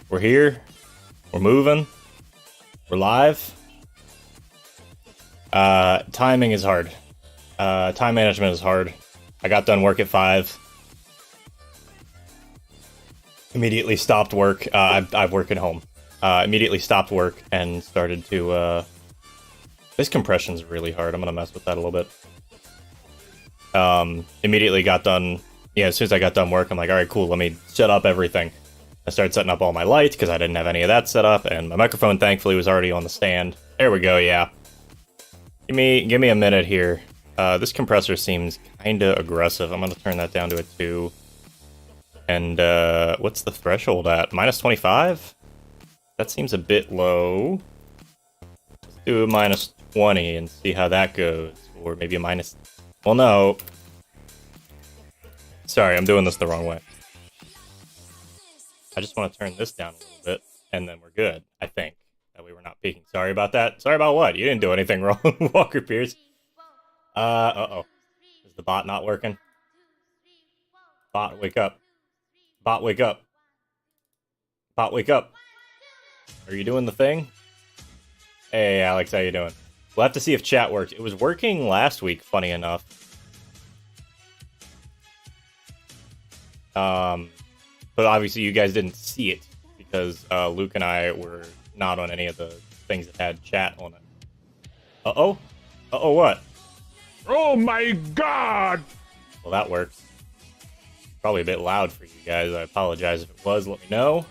We're here. We're moving. We're live. Timing is hard. Time management is hard. I got done work at 5. Immediately stopped work. I work at home. Immediately stopped work and started to... This compression's really hard. I'm gonna mess with that a little bit. Immediately got done... Yeah, as soon as I got done work, I'm like, alright, cool, let me set up everything. I started setting up all my lights, because I didn't have any of that set up, and my microphone, thankfully, was already on the stand. There we go, yeah. Give me a minute here. This compressor seems kinda aggressive. I'm gonna turn that down to a 2. And, what's the threshold at? Minus 25? That seems a bit low. Let's do a minus 20 and see how that goes. Or maybe a minus... Well, no. Sorry, I'm doing this the wrong way. I just want to turn this down a little bit, and then we're good, I think. That way we're not peaking. Sorry about that. Sorry about what? You didn't do anything wrong, Walker Pierce. Uh-oh. Is the bot not working? Bot, wake up. Bot, wake up. Bot, wake up. Are you doing the thing? Hey, Alex, how you doing? We'll have to see if chat works. It was working last week, funny enough. But obviously you guys didn't see it, because Luke and I were not on any of the things that had chat on it. Uh-oh? Uh-oh what? Oh my god! Well, that works. Probably a bit loud for you guys. I apologize if it was. Let me know.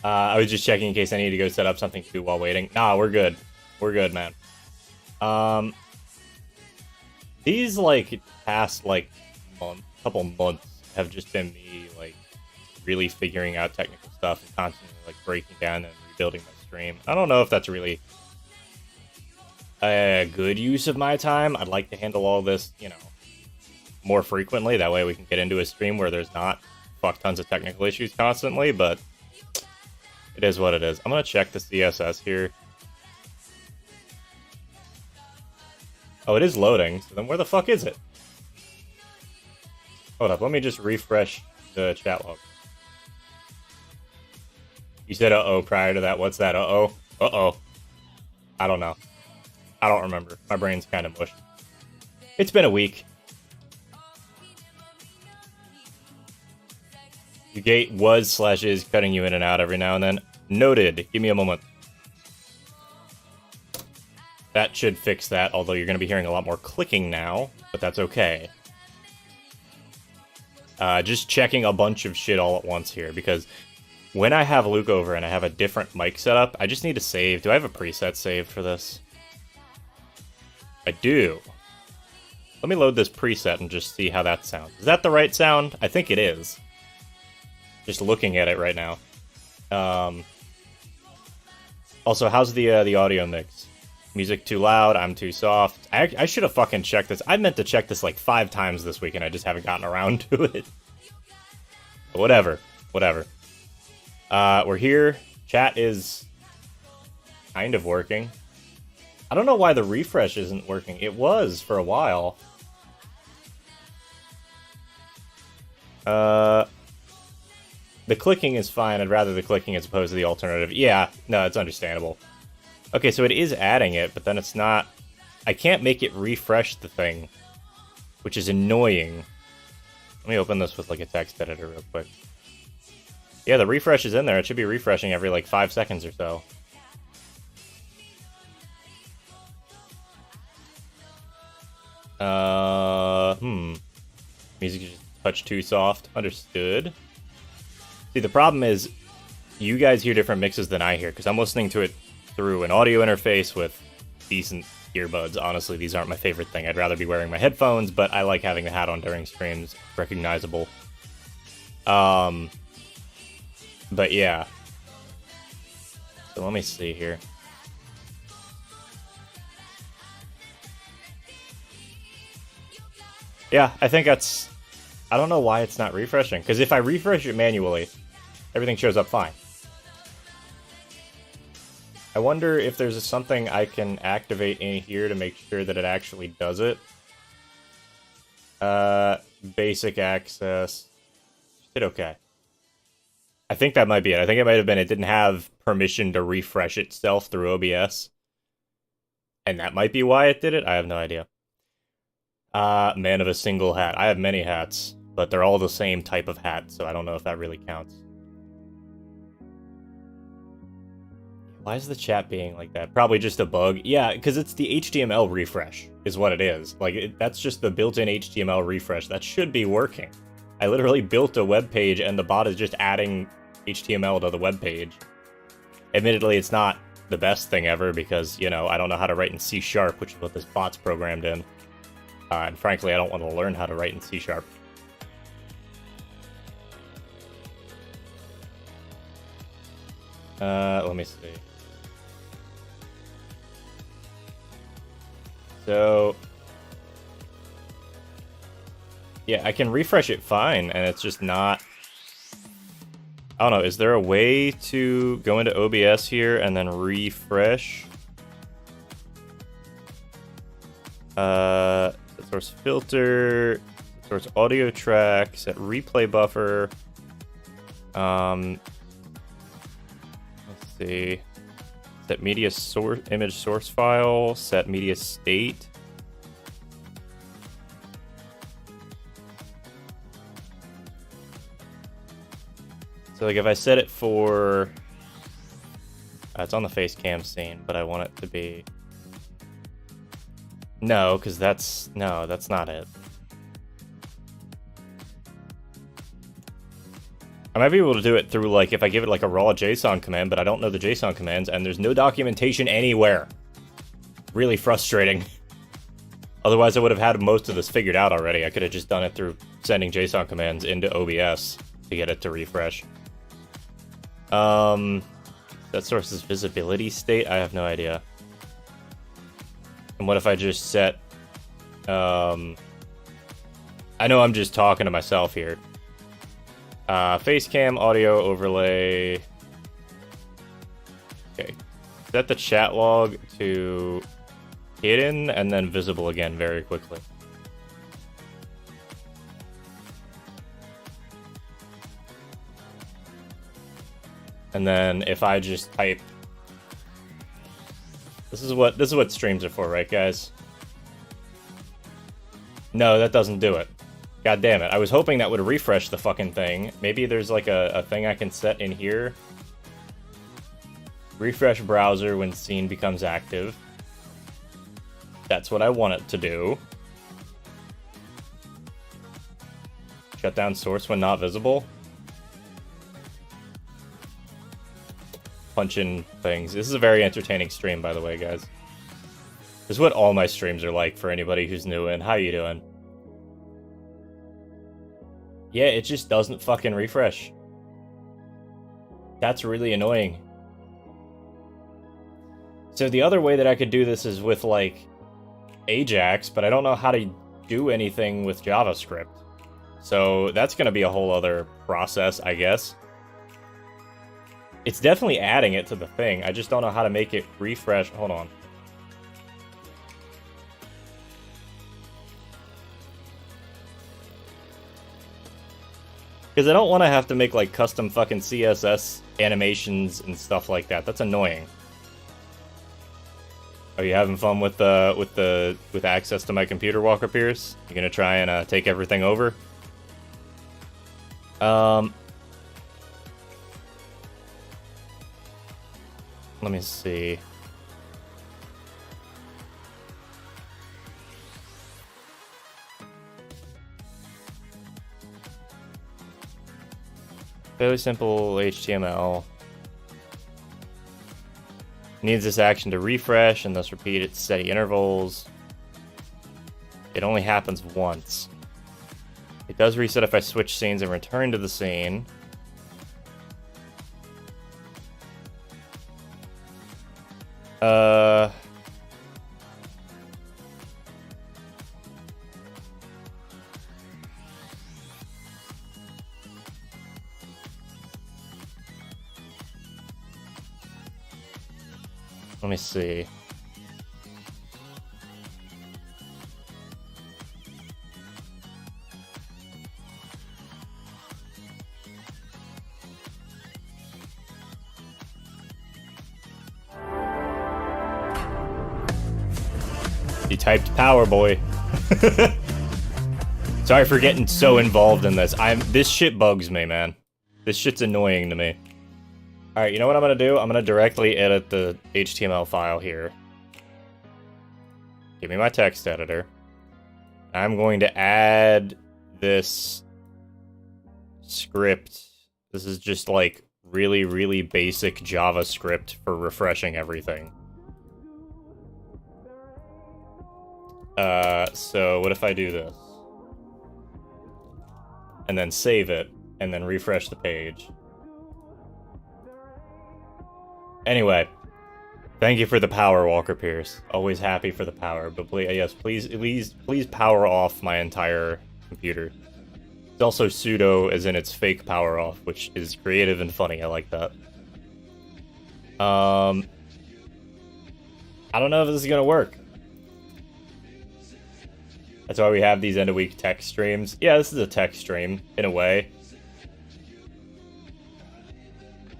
I was just checking in case I needed to go set up something to do while waiting. Nah, we're good. We're good, man. These, like, past, like, couple months have just been me, like, really figuring out technical stuff and constantly, like, breaking down and rebuilding my stream. I don't know if that's really a good use of my time. I'd like to handle all this, you know, more frequently. That way we can get into a stream where there's not fuck tons of technical issues constantly, but it is what it is. I'm gonna check the CSS here. Oh, it is loading, so then where the fuck is it? Hold up, let me just refresh the chat log. You said uh-oh prior to that. What's that? Uh-oh? Uh-oh. I don't know. I don't remember. My brain's kind of mush. It's been a week. Your gate was/is cutting you in and out every now and then. Noted. Give me a moment. That should fix that, although you're going to be hearing a lot more clicking now, but that's okay. Just checking a bunch of shit all at once here, because when I have Luke over and I have a different mic setup, I just need to save. Do I have a preset saved for this? I do. Let me load this preset and just see how that sounds. Is that the right sound? I think it is. Just looking at it right now. Also, how's the audio mix? Music too loud, I'm too soft. I should have fucking checked this. I meant to check this like 5 times this week and I just haven't gotten around to it. But whatever. Whatever. We're here. Chat is kind of working. I don't know why the refresh isn't working. It was for a while. The clicking is fine. I'd rather the clicking as opposed to the alternative. Yeah, no, it's understandable. Okay, so it is adding it, but then it's not... I can't make it refresh the thing, which is annoying. Let me open this with, like, a text editor real quick. Yeah, the refresh is in there. It should be refreshing every, like, 5 seconds or so. Music is just a touch too soft. Understood. See, the problem is, you guys hear different mixes than I hear, because I'm listening to it through an audio interface with decent earbuds. Honestly, these aren't my favorite thing. I'd rather be wearing my headphones, but I like having the hat on during streams. Recognizable. But yeah. So let me see here. Yeah, I think that's... I don't know why it's not refreshing, because if I refresh it manually, everything shows up fine. I wonder if there's something I can activate in here to make sure that it actually does it. Basic access. Hit OK. I think that might be it. I think it might have been it didn't have permission to refresh itself through OBS. And that might be why it did it? I have no idea. Man of a single hat. I have many hats, but they're all the same type of hat, so I don't know if that really counts. Why is the chat being like that? Probably just a bug. Yeah, because it's the HTML refresh, is what it is. Like, that's just the built-in HTML refresh. That should be working. I literally built a web page, and the bot is just adding HTML to the web page. Admittedly, it's not the best thing ever, because, you know, I don't know how to write in C#, which is what this bot's programmed in. And frankly, I don't want to learn how to write in C#. Let me see. So, yeah, I can refresh it fine, and it's just not... I don't know, is there a way to go into OBS here and then refresh? Source filter, source audio track, set replay buffer. Let's see. Set media source, image source file, set media state. So like if I set it for, it's on the face cam scene, but I want it to be, no, because that's not it. I might be able to do it through, like, if I give it, like, a raw JSON command, but I don't know the JSON commands, and there's no documentation anywhere. Really frustrating. Otherwise, I would have had most of this figured out already. I could have just done it through sending JSON commands into OBS to get it to refresh. That source's visibility state? I have no idea. And what if I just set... I know I'm just talking to myself here. Facecam audio overlay. Okay. Set the chat log to hidden and then visible again very quickly. And then if I just type, this is what streams are for, right, guys? No, that doesn't do it. God damn it. I was hoping that would refresh the fucking thing. Maybe there's like a thing I can set in here. Refresh browser when scene becomes active. That's what I want it to do. Shut down source when not visible. Punch in things. This is a very entertaining stream, by the way, guys. This is what all my streams are like for anybody who's new in. How you doing? Yeah, it just doesn't fucking refresh. That's really annoying. So the other way that I could do this is with, like, Ajax, but I don't know how to do anything with JavaScript. So that's going to be a whole other process, I guess. It's definitely adding it to the thing. I just don't know how to make it refresh. Hold on. Because I don't want to have to make, like, custom fucking CSS animations and stuff like that. That's annoying. Are you having fun with access to my computer, Walker Pierce? You gonna try and take everything over? Let me see. Fairly simple HTML. Needs this action to refresh and thus repeat at steady intervals. It only happens once. It does reset if I switch scenes and return to the scene. Let me see. You typed power, boy. Sorry for getting so involved in this. This shit bugs me, man. This shit's annoying to me. Alright, you know what I'm gonna do? I'm gonna directly edit the HTML file here. Give me my text editor. I'm going to add this script. This is just like really, really basic JavaScript for refreshing everything. So what if I do this? And then save it, and then refresh the page. Anyway, thank you for the power, Walker Pierce. Always happy for the power, but please, yes, please power off my entire computer. It's also pseudo, as in it's fake power off, which is creative and funny. I like that. I don't know if this is gonna work. That's why we have these end-of-week tech streams. Yeah, this is a tech stream, in a way.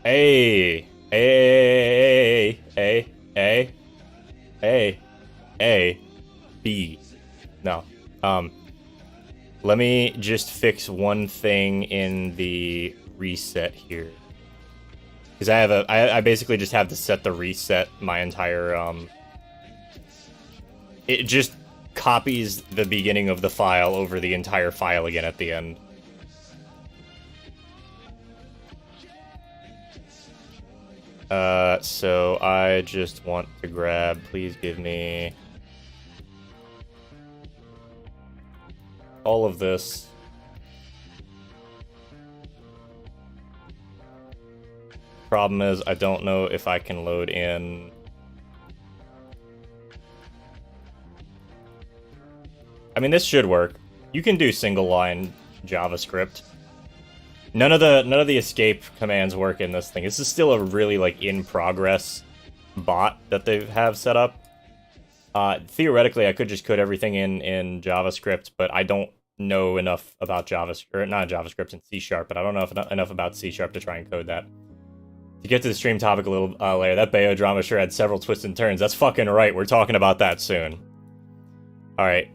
Hey, A, B. No. Let me just fix one thing in the reset here. Because I basically just have to set the reset my entire, it just copies the beginning of the file over the entire file again at the end. So I just want to grab, please give me all of this. Problem is, I don't know if I can load in. I mean, this should work. You can do single line JavaScript. None of the escape commands work in this thing. This is still a really like in progress bot that they have set up. Theoretically, I could just code everything in JavaScript, but I don't know enough about JavaScript, or not JavaScript, and C#, but I don't know enough about C# to try and code that. To get to the stream topic a little later, that Bayo drama sure had several twists and turns. That's fucking right. We're talking about that soon. All right.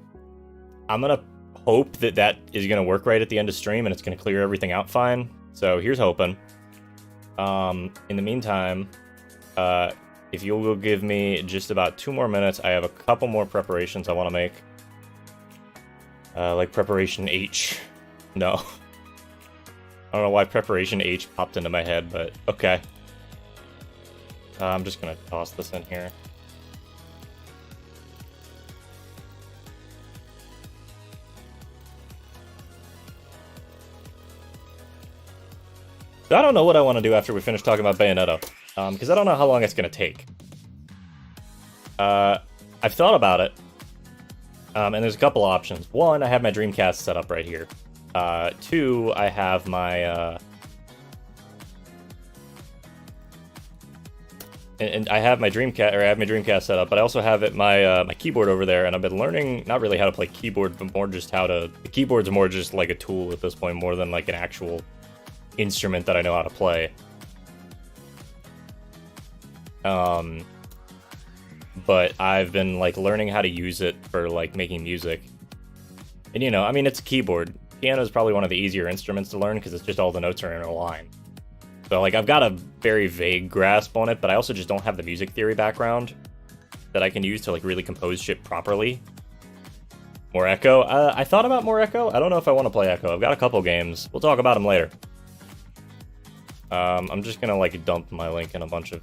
I'm gonna hope that that is gonna work right at the end of stream and it's gonna clear everything out fine. So here's hoping. In the meantime, if you will give me just about 2 more minutes, I have a couple more preparations I want to make. Like preparation H. No. I don't know why preparation H popped into my head, but okay. I'm just gonna toss this in here. I don't know what I want to do after we finish talking about Bayonetta, because I don't know how long it's going to take. I've thought about it, and there's a couple options. One, I have my Dreamcast set up right here. 2, I have my... And I have my Dreamcast set up, but I also have my keyboard over there, and I've been learning not really how to play keyboard, but more just how to... The keyboard's more just like a tool at this point, more than like an actual instrument that I know how to play. But I've been like learning how to use it for like making music. And you know, I mean, it's a keyboard. Piano is probably one of the easier instruments to learn because it's just all the notes are in a line. So like I've got a very vague grasp on it, but I also just don't have the music theory background that I can use to like really compose shit properly. More Echo. I thought about more Echo. I don't know if I want to play Echo. I've got a couple games. We'll talk about them later. I'm just gonna like dump my link in a bunch of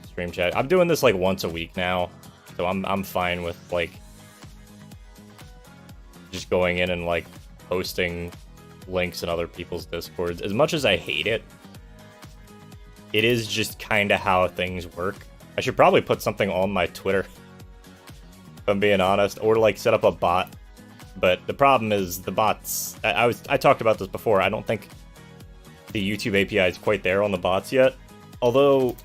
stream chat. I'm doing this like once a week now, so I'm fine with like just going in and like posting links in other people's Discords. As much as I hate it, it is just kind of how things work. I should probably put something on my Twitter, if I'm being honest, or like set up a bot. But the problem is the bots. I talked about this before. I don't think the YouTube API is quite there on the bots yet. Although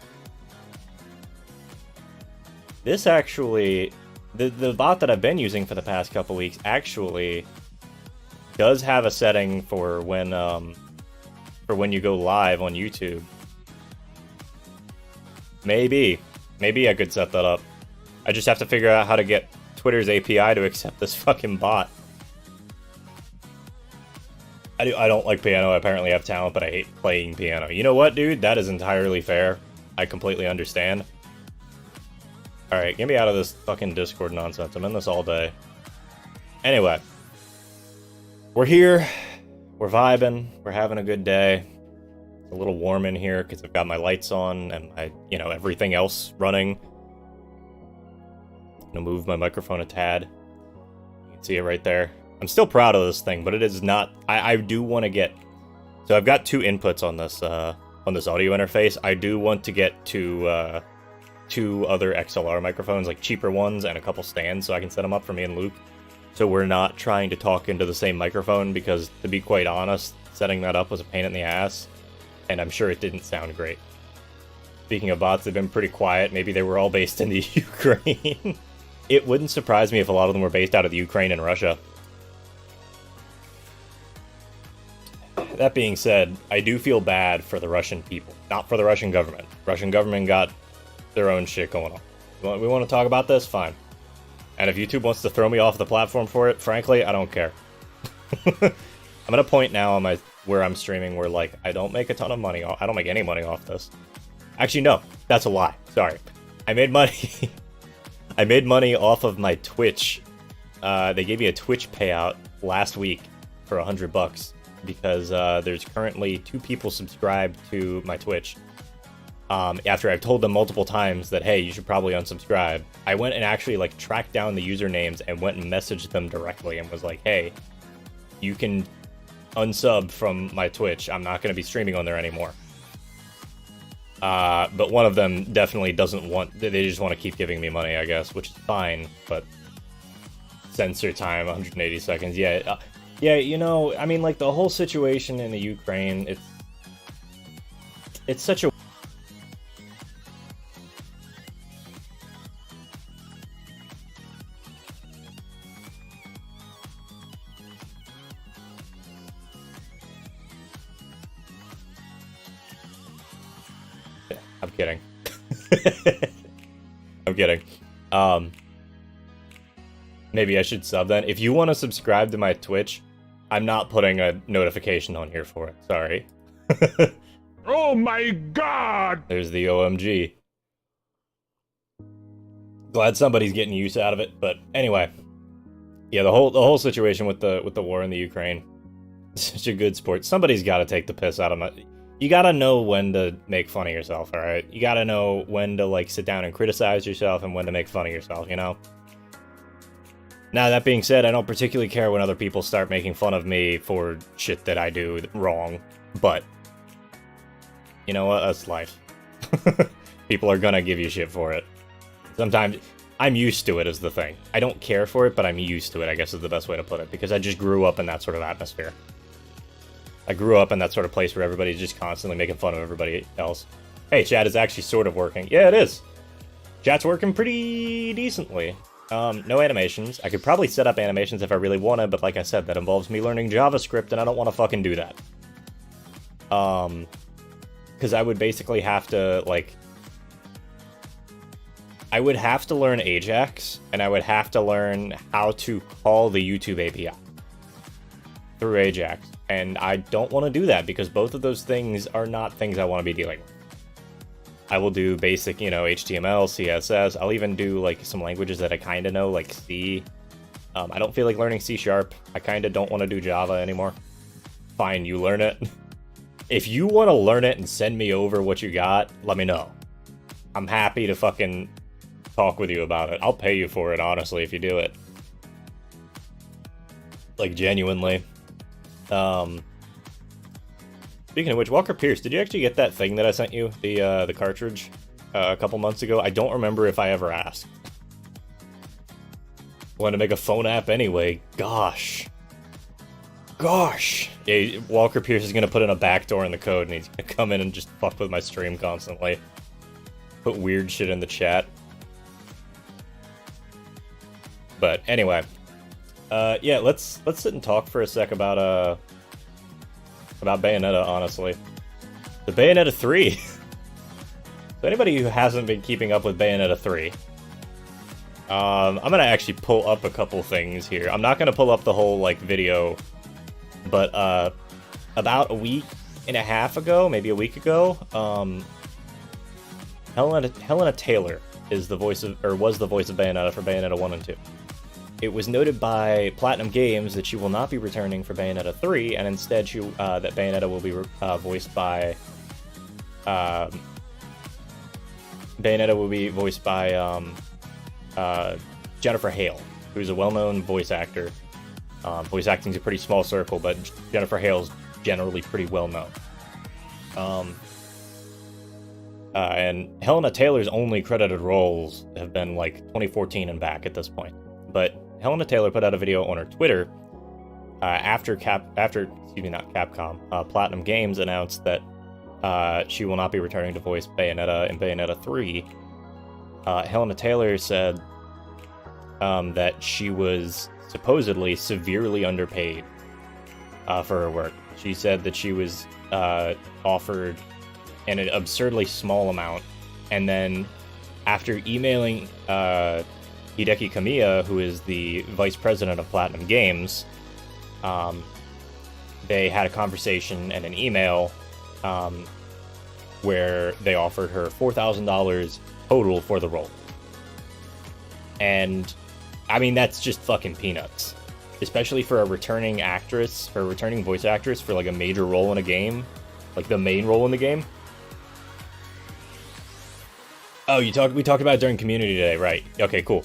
this actually, the bot that I've been using for the past couple weeks actually does have a setting for when you go live on YouTube. Maybe I could set that up. I just have to figure out how to get Twitter's API to accept this fucking bot. I don't like piano. I apparently have talent, but I hate playing piano. You know what, dude? That is entirely fair. I completely understand. Alright, get me out of this fucking Discord nonsense. I'm in this all day. Anyway. We're here. We're vibing. We're having a good day. It's a little warm in here because I've got my lights on and my, everything else running. I'm gonna move my microphone a tad. You can see it right there. I'm still proud of this thing, but it is not... I do want to get... So I've got 2 inputs on this audio interface. I do want to get to 2 other XLR microphones, like cheaper ones, and a couple stands so I can set them up for me and Luke. So we're not trying to talk into the same microphone, because to be quite honest, setting that up was a pain in the ass, and I'm sure it didn't sound great. Speaking of bots, they've been pretty quiet. Maybe they were all based in the Ukraine. It wouldn't surprise me if a lot of them were based out of the Ukraine and Russia. That being said, I do feel bad for the Russian people, not for the Russian government. Russian government got their own shit going on. We want to talk about this? Fine. And if YouTube wants to throw me off the platform for it, frankly, I don't care. I'm at a point now on where I'm streaming where, like, I don't make a ton of money. I don't make any money off this. Actually, no, that's a lie. Sorry. I made money. I made money off of my Twitch. They gave me a Twitch payout last week for $100 because there's currently 2 people subscribed to my Twitch. After I've told them multiple times that, hey, you should probably unsubscribe, I went and actually, like, tracked down the usernames and went and messaged them directly and was like, hey, you can unsub from my Twitch. I'm not going to be streaming on there anymore. But one of them definitely doesn't want... They just want to keep giving me money, I guess, which is fine, but... Censor time, 180 seconds. Yeah, yeah, I mean, like, the whole situation in the Ukraine, it's such a... I'm kidding. I'm kidding. Maybe I should sub then. If you want to subscribe to my Twitch, I'm not putting a notification on here for it. Sorry. Oh my god! There's the OMG. Glad somebody's getting use out of it, but anyway. Yeah, the whole situation with the war in the Ukraine. Such a good sport. Somebody's got to take the piss out of my... You gotta know when to make fun of yourself, alright? You gotta know when to, like, sit down and criticize yourself and when to make fun of yourself, you know? Now, that being said, I don't particularly care when other people start making fun of me for shit that I do wrong, but... You know what? That's life. People are gonna give you shit for it. Sometimes... I'm used to it, is the thing. I don't care for it, but I'm used to it, I guess is the best way to put it, because I just grew up in that sort of atmosphere. I grew up in that sort of place where everybody's just constantly making fun of everybody else. Hey, chat is actually sort of working. Yeah, it is. Chat's working pretty decently. No animations. I could probably set up animations if I really wanted, but like I said, that involves me learning JavaScript, and I don't want to fucking do that. Because I would basically have to, like... I would have to learn Ajax, and I would have to learn how to call the YouTube API through Ajax. And I don't want to do that, because both of those things are not things I want to be dealing with. I will do basic, HTML, CSS. I'll even do, like, some languages that I kind of know, like C. I don't feel like learning C#. I kind of don't want to do Java anymore. Fine, you learn it. If you want to learn it and send me over what you got, let me know. I'm happy to fucking talk with you about it. I'll pay you for it, honestly, if you do it. Like, genuinely. Speaking of which, Walker Pierce, did you actually get that thing that I sent you? The cartridge? A couple months ago? I don't remember if I ever asked. Wanted to make a phone app anyway. Gosh. Yeah, Walker Pierce is gonna put in a backdoor in the code, and he's gonna come in and just fuck with my stream constantly. Put weird shit in the chat. But anyway. Yeah, let's sit and talk for a sec about Bayonetta, honestly. The Bayonetta 3. So anybody who hasn't been keeping up with Bayonetta 3, I'm gonna actually pull up a couple things here. I'm not gonna pull up the whole, like, video, but, about a week and a half ago, maybe a week ago, Helena Taylor is the voice of, or was the voice of Bayonetta for Bayonetta 1 and 2. It was noted by Platinum Games that she will not be returning for Bayonetta 3, and instead that Bayonetta will be voiced by Jennifer Hale, who's a well-known voice actor. Voice acting's a pretty small circle, but Jennifer Hale's generally pretty well-known. And Helena Taylor's only credited roles have been, like, 2014 and back at this point. But Helena Taylor put out a video on her Twitter after Platinum Games announced that she will not be returning to voice Bayonetta in Bayonetta 3. Helena Taylor said that she was supposedly severely underpaid for her work. She said that she was offered an absurdly small amount, and then after emailing Hideki Kamiya, who is the vice president of Platinum Games, they had a conversation and an email where they offered her $4,000 total for the role. And, I mean, that's just fucking peanuts. Especially for a returning actress, for a returning voice actress for, like, a major role in a game. Like, the main role in the game. Oh, we talked about it during Community Day, right. Okay, cool.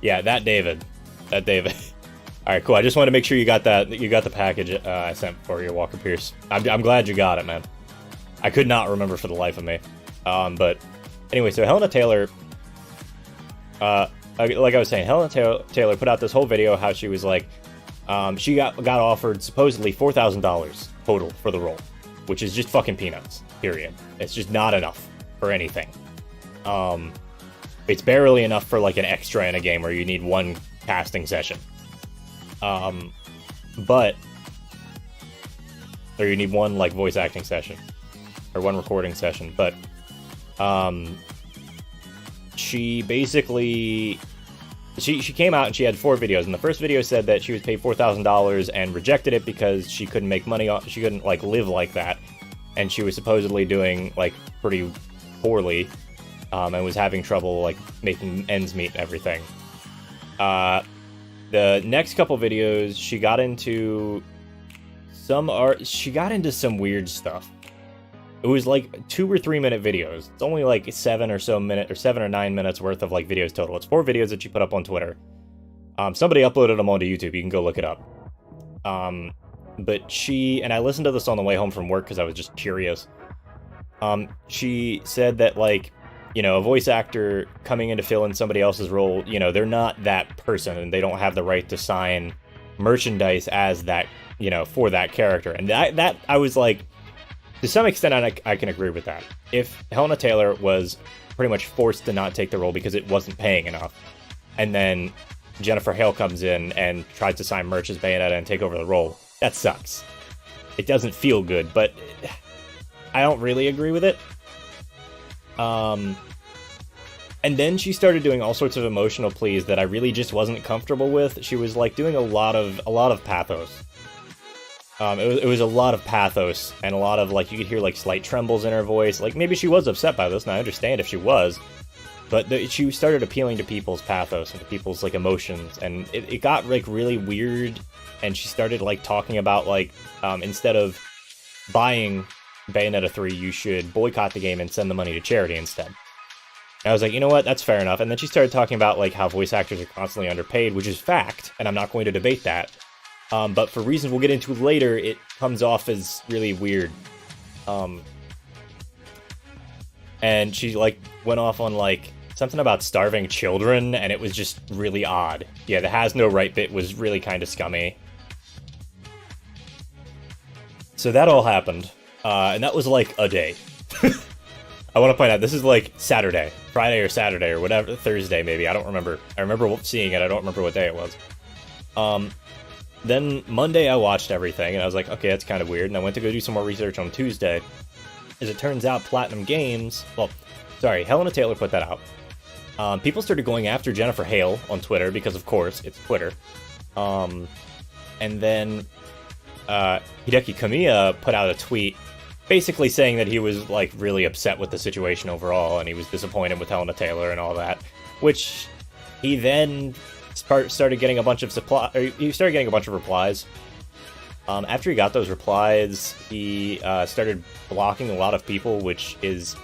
Yeah, that David. Alright, cool. I just wanted to make sure you got the package I sent for you, Walker Pierce. I'm glad you got it, man. I could not remember for the life of me. But anyway, so Helena Taylor, like I was saying, Helena Taylor put out this whole video how she was like, she got offered supposedly $4,000 total for the role, which is just fucking peanuts, period. It's just not enough for anything. It's barely enough for, like, an extra in a game where you need one casting session. Or you need one, like, voice acting session. Or one recording session. But, she basically... She came out and she had 4 videos, and the first video said that she was paid $4,000 and rejected it because she couldn't make money on... She couldn't, like, live like that. And she was supposedly doing, like, pretty poorly. And was having trouble, like, making ends meet and everything. The next couple videos, she got into some weird stuff. It was, like, 2 or 3 minute videos. It's only, like, 7 or 9 minutes worth of, like, videos total. It's 4 videos that she put up on Twitter. Somebody uploaded them onto YouTube. You can go look it up. But and I listened to this on the way home from work because I was just curious. She said that, like, you know, a voice actor coming in to fill in somebody else's role, you know, they're not that person, and they don't have the right to sign merchandise as that, you know, for that character. And that I was like, to some extent, I can agree with that. If Helena Taylor was pretty much forced to not take the role because it wasn't paying enough, and then Jennifer Hale comes in and tries to sign merch as Bayonetta and take over the role, that sucks. It doesn't feel good, but I don't really agree with it. And then she started doing all sorts of emotional pleas that I really just wasn't comfortable with. She was, like, doing a lot of pathos. It was a lot of pathos, and a lot of, like, you could hear, like, slight trembles in her voice. Like, maybe she was upset by this, and I understand if she was. But she started appealing to people's pathos and to people's, like, emotions, and it got, like, really weird. And she started, like, talking about, like, instead of buying Bayonetta 3, you should boycott the game and send the money to charity instead. And I was like, you know what, that's fair enough. And then she started talking about, like, how voice actors are constantly underpaid, which is fact, and I'm not going to debate that. But for reasons we'll get into later, it comes off as really weird. And she, like, went off on, like, something about starving children, and it was just really odd. Yeah, the has no right bit was really kind of scummy. So that all happened. And that was, like, a day. I want to point out, this is, like, Friday or Saturday or whatever, Thursday maybe, I don't remember. I remember seeing it, I don't remember what day it was. Then Monday I watched everything, and I was like, okay, that's kind of weird, and I went to go do some more research on Tuesday. As it turns out, Platinum Games, Helena Taylor put that out. People started going after Jennifer Hale on Twitter because, of course, it's Twitter. And then Hideki Kamiya put out a tweet basically saying that he was like really upset with the situation overall, and he was disappointed with Helena Taylor and all that, which he then started getting a bunch of replies. After he got those replies, he started blocking a lot of people, which is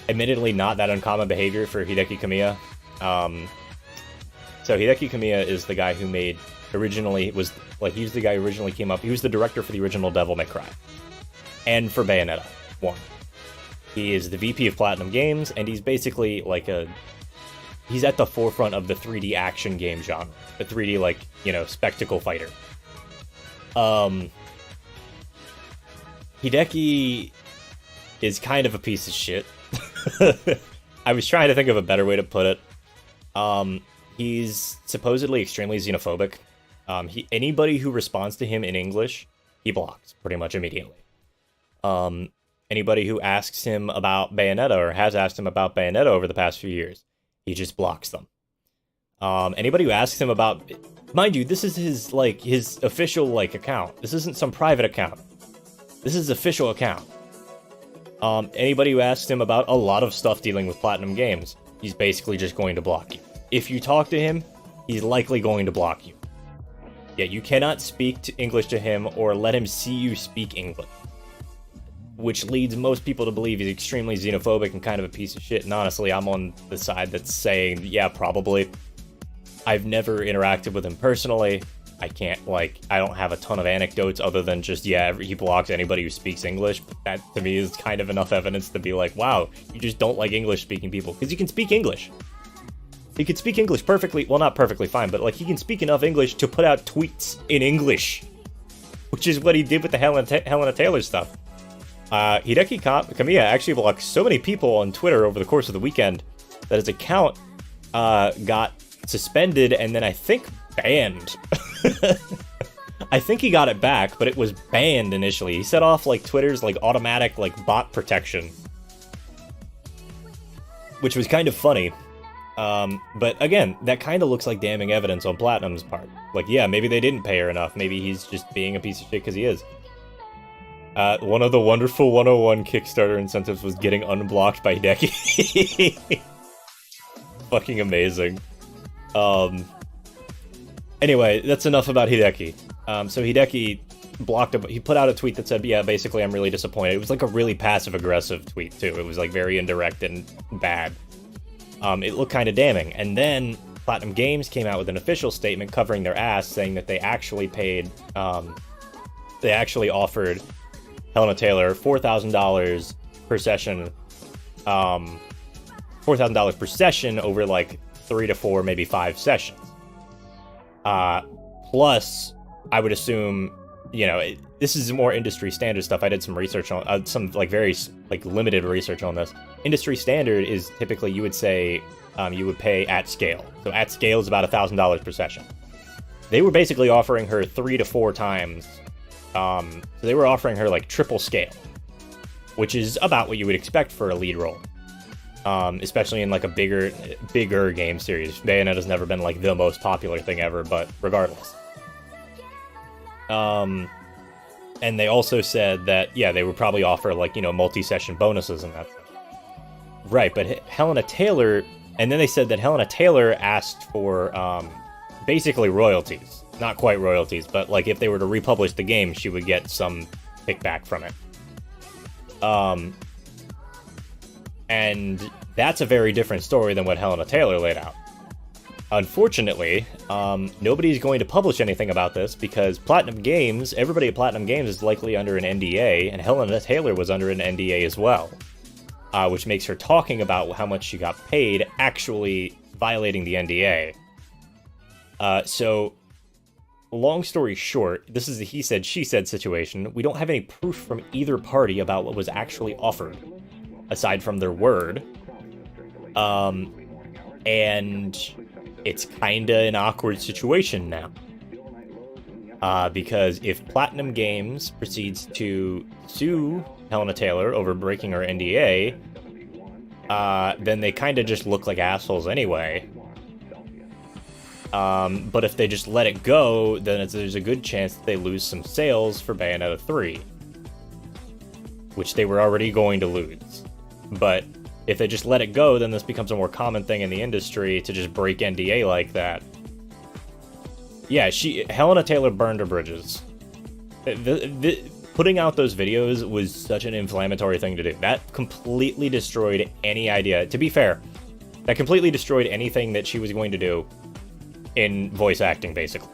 admittedly not that uncommon behavior for Hideki Kamiya. So Hideki Kamiya is the guy who he was the guy who originally came up. He was the director for the original Devil May Cry and for Bayonetta 1. He is the VP of Platinum Games, and he's basically like he's at the forefront of the 3D action game genre, the 3D spectacle fighter. Hideki is kind of a piece of shit. I was trying to think of a better way to put it. He's supposedly extremely xenophobic. Anybody who responds to him in English, he blocks pretty much immediately. Anybody who asks him about Bayonetta or has asked him about Bayonetta over the past few years, he just blocks them. Anybody who asks him about, mind you, this is his official account. This isn't some private account. This is his official account. Anybody who asks him about a lot of stuff dealing with Platinum Games, he's basically just going to block you. If you talk to him, he's likely going to block you. Yeah, you cannot speak English to him or let him see you speak English. Which leads most people to believe he's extremely xenophobic and kind of a piece of shit, and honestly, I'm on the side that's saying, yeah, probably. I've never interacted with him personally. I don't have a ton of anecdotes other than just, yeah, he blocks anybody who speaks English, but that, to me, is kind of enough evidence to be like, wow, you just don't like English-speaking people, because you can speak English. He can speak English perfectly, well, not perfectly fine, but, he can speak enough English to put out tweets in English, which is what he did with the Helena Taylor stuff. Hideki Kamiya actually blocked so many people on Twitter over the course of the weekend that his account got suspended and then I think banned. I think he got it back, but it was banned initially. He set off Twitter's automatic bot protection, which was kind of funny. But again, that kind of looks like damning evidence on Platinum's part. Yeah, maybe they didn't pay her enough. Maybe he's just being a piece of shit because he is. One of the wonderful 101 Kickstarter incentives was getting unblocked by Hideki. Fucking amazing. Anyway, that's enough about Hideki. So Hideki blocked him. He put out a tweet that said, yeah, basically, I'm really disappointed. It was a really passive-aggressive tweet, too. It was very indirect and bad. It looked kind of damning. And then Platinum Games came out with an official statement covering their ass, saying that they actually paid, they actually offered Helena Taylor $4,000 per session, $4,000 per session over 3 to 4, maybe 5 sessions. Plus, I would assume, this is more industry standard stuff. I did some research on, some very limited research on this. Industry standard is typically, you would say, you would pay at scale. So at scale is about $1,000 per session. They were basically offering her 3 to 4 times. So they were offering her triple scale, which is about what you would expect for a lead role. Especially in a bigger game series. Bayonetta's never been the most popular thing ever, but regardless. And they also said that, yeah, they would probably offer multi-session bonuses and that. Right, but Helena Taylor, and then they said that Helena Taylor asked for, basically royalties. Not quite royalties, but if they were to republish the game, she would get some kickback from it. And that's a very different story than what Helena Taylor laid out. Unfortunately, nobody's going to publish anything about this because Platinum Games, everybody at Platinum Games is likely under an NDA, and Helena Taylor was under an NDA as well. Which makes her talking about how much she got paid actually violating the NDA. So, long story short, this is a he said, she said situation. We don't have any proof from either party about what was actually offered, aside from their word. And it's kinda an awkward situation now. Because if Platinum Games proceeds to sue Helena Taylor over breaking her NDA, then they kind of just look like assholes anyway. But if they just let it go, then there's a good chance that they lose some sales for Bayonetta 3. Which they were already going to lose. But if they just let it go, then this becomes a more common thing in the industry to just break NDA like that. Yeah, Helena Taylor burned her bridges. Putting out those videos was such an inflammatory thing to do. That completely destroyed any idea. To be fair, that completely destroyed anything that she was going to do in voice acting, basically.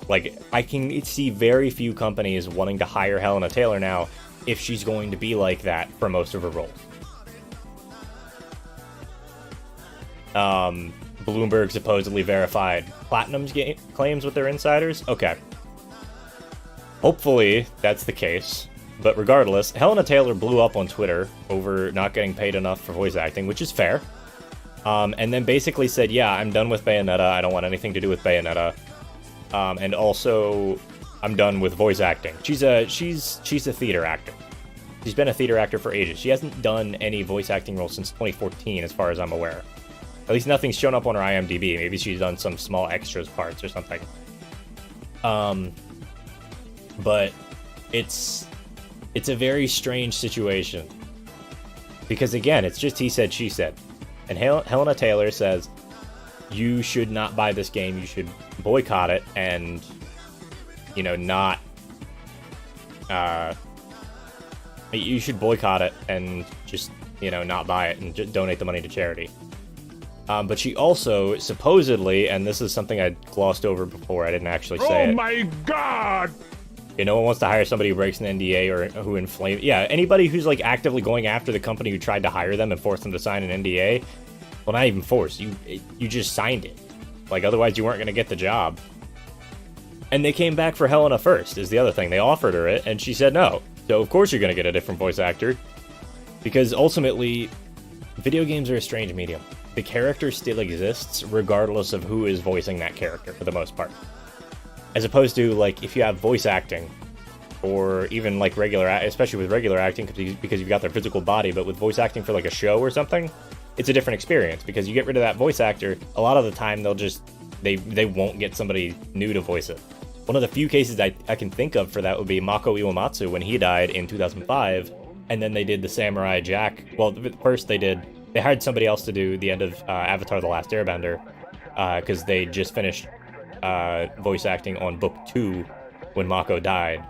Like, I can see very few companies wanting to hire Helena Taylor now if she's going to be like that for most of her roles. Bloomberg supposedly verified Platinum's claims with their insiders? Okay. Hopefully, that's the case. But regardless, Helena Taylor blew up on Twitter over not getting paid enough for voice acting, which is fair. And then basically said, yeah, I'm done with Bayonetta, I don't want anything to do with Bayonetta. And also, I'm done with voice acting. She's a theater actor. She's been a theater actor for ages. She hasn't done any voice acting roles since 2014, as far as I'm aware. At least nothing's shown up on her IMDb. Maybe she's done some small extras parts or something. But it's a very strange situation. Because again, it's just he said, she said. And Helena Taylor says, you should not buy this game, you should boycott it, and, you know, not, you should boycott it and just, you know, not buy it and just donate the money to charity. But she also, supposedly, and this is something I glossed over before, I didn't actually say it. Oh my god! You know, no one wants to hire somebody who breaks an NDA or who inflames... Yeah, anybody who's, like, actively going after the company who tried to hire them and forced them to sign an NDA, well, not even forced, you just signed it. Like, otherwise you weren't going to get the job. And they came back for Helena first, is the other thing. They offered her it, and she said no. So, of course you're going to get a different voice actor. Because, ultimately, video games are a strange medium. The character still exists, regardless of who is voicing that character, for the most part. As opposed to, like, if you have voice acting, or even, like, especially with regular acting, because you've got their physical body, but with voice acting for, like, a show or something, it's a different experience, because you get rid of that voice actor, a lot of the time they'll just, they won't get somebody new to voice it. One of the few cases I can think of for that would be Mako Iwamatsu when he died in 2005, and then they did the Samurai Jack, well, first they hired somebody else to do the end of Avatar The Last Airbender, because they just finished voice acting on Book 2 when Mako died.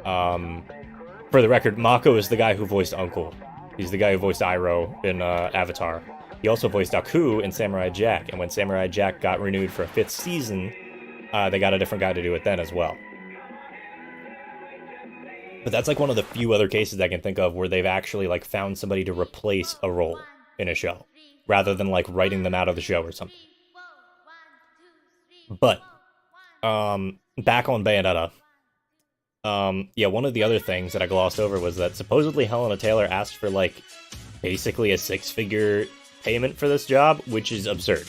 For the record, Mako is the guy who voiced Uncle. He's the guy who voiced Iroh in Avatar. He also voiced Aku in Samurai Jack, and when Samurai Jack got renewed for a 5th season, they got a different guy to do it then as well. But that's like one of the few other cases I can think of where they've actually like found somebody to replace a role in a show, rather than like writing them out of the show or something. But, back on Bayonetta. Yeah, one of the other things that I glossed over was that supposedly Helena Taylor asked for, like, basically a 6-figure payment for this job, which is absurd.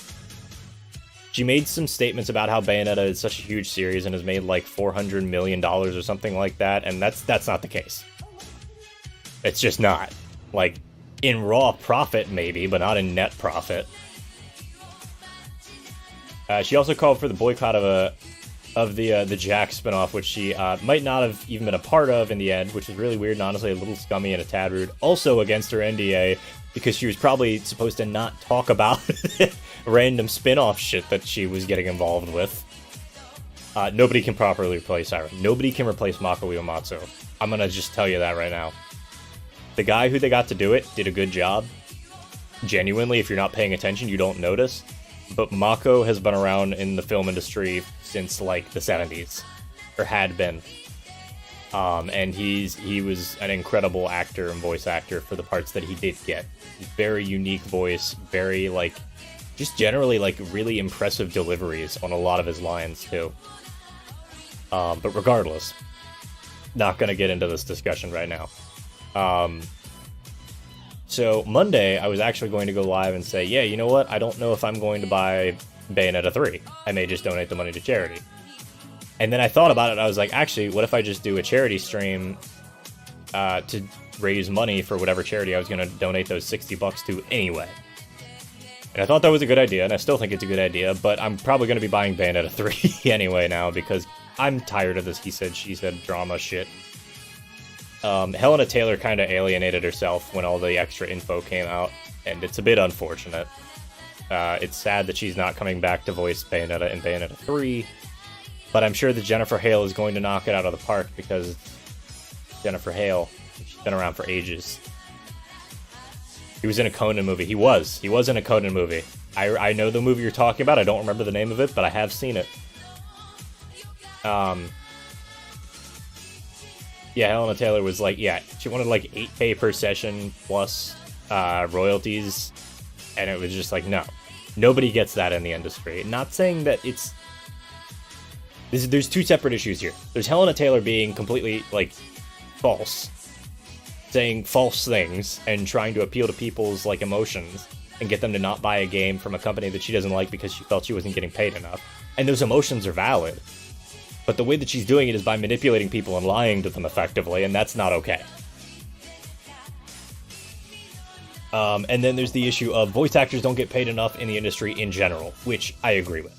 She made some statements about how Bayonetta is such a huge series and has made, like, $400 million or something like that, and that's not the case. It's just not. Like, in raw profit, maybe, but not in net profit. She also called for the boycott of the Jack spinoff, which she might not have even been a part of in the end, which is really weird and honestly a little scummy and a tad rude. Also against her NDA, because she was probably supposed to not talk about random spin-off shit that she was getting involved with. Nobody can properly replace her. Nobody can replace Mako Uematsu. I'm gonna just tell you that right now. The guy who they got to do it did a good job. Genuinely, if you're not paying attention, you don't notice. But Mako has been around in the film industry since, like, the 70s. Or had been. And he was an incredible actor and voice actor for the parts that he did get. Very unique voice, very, like, just generally, like, really impressive deliveries on a lot of his lines, too. But regardless, not gonna get into this discussion right now. So Monday, I was actually going to go live and say, yeah, you know what? I don't know if I'm going to buy Bayonetta 3. I may just donate the money to charity. And then I thought about it. I was like, actually, what if I just do a charity stream to raise money for whatever charity I was going to donate those $60 to anyway. And I thought that was a good idea, and I still think it's a good idea, but I'm probably going to be buying Bayonetta 3 anyway now, because I'm tired of this he said, she said drama shit. Helena Taylor kind of alienated herself when all the extra info came out, and it's a bit unfortunate. It's sad that she's not coming back to voice Bayonetta in Bayonetta 3, but I'm sure that Jennifer Hale is going to knock it out of the park, because Jennifer Hale, she's been around for ages. He was in a Conan movie. He was in a Conan movie. I know the movie you're talking about. I don't remember the name of it, but I have seen it. Yeah, Helena Taylor was like, yeah, she wanted like 8K per session plus royalties, and it was just like, no. Nobody gets that in the industry. Not saying that it's... There's two separate issues here. There's Helena Taylor being completely, like, false. Saying false things and trying to appeal to people's, like, emotions and get them to not buy a game from a company that she doesn't like because she felt she wasn't getting paid enough. And those emotions are valid. But the way that she's doing it is by manipulating people and lying to them effectively, and that's not okay. And then there's the issue of voice actors don't get paid enough in the industry in general, which I agree with.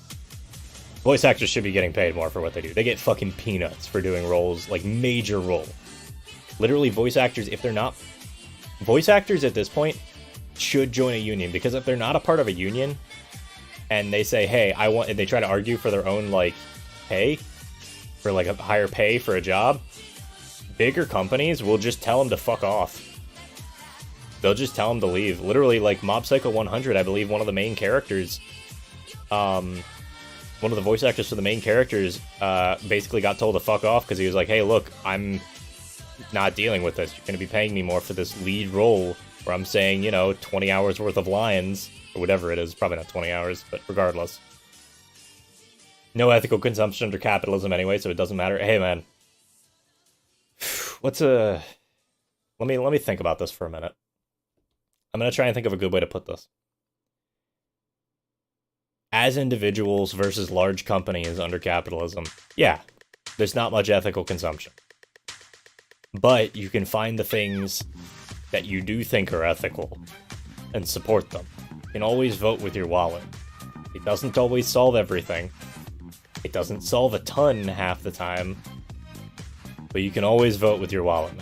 Voice actors should be getting paid more for what they do. They get fucking peanuts for doing roles, like major roles. Literally, voice actors, if they're not... Voice actors at this point should join a union, because if they're not a part of a union, and they say, hey, I want... and they try to argue for their own, like, pay, for, like, a higher pay for a job, bigger companies will just tell them to fuck off. They'll just tell them to leave. Literally, like, Mob Psycho 100, I believe one of the main characters, one of the voice actors for the main characters, basically got told to fuck off because he was like, hey, look, I'm not dealing with this. You're going to be paying me more for this lead role where I'm saying, you know, 20 hours worth of lines, or whatever it is. Probably not 20 hours, but regardless. No ethical consumption under capitalism anyway, so it doesn't matter. Hey, man. What's a... Let me think about this for a minute. I'm going to try and think of a good way to put this. As individuals versus large companies under capitalism, yeah, there's not much ethical consumption. But you can find the things that you do think are ethical and support them. You can always vote with your wallet. It doesn't always solve everything. It doesn't solve a ton half the time. But you can always vote with your wallet.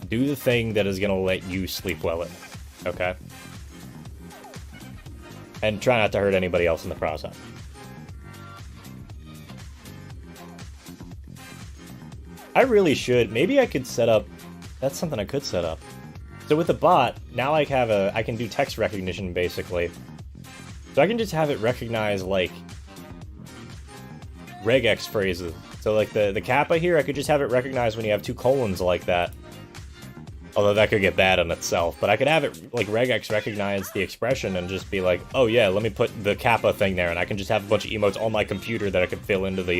Do the thing that is going to let you sleep well at night, okay? And try not to hurt anybody else in the process. I really should. Maybe I could set up... That's something I could set up. So with the bot, now I can do text recognition, basically. So I can just have it recognize, like, regex phrases. So, like, the kappa here, I could just have it recognize when you have two colons like that. Although that could get bad in itself. But I could have it, like, regex recognize the expression and just be like, oh yeah, let me put the kappa thing there, and I can just have a bunch of emotes on my computer that I could fill into the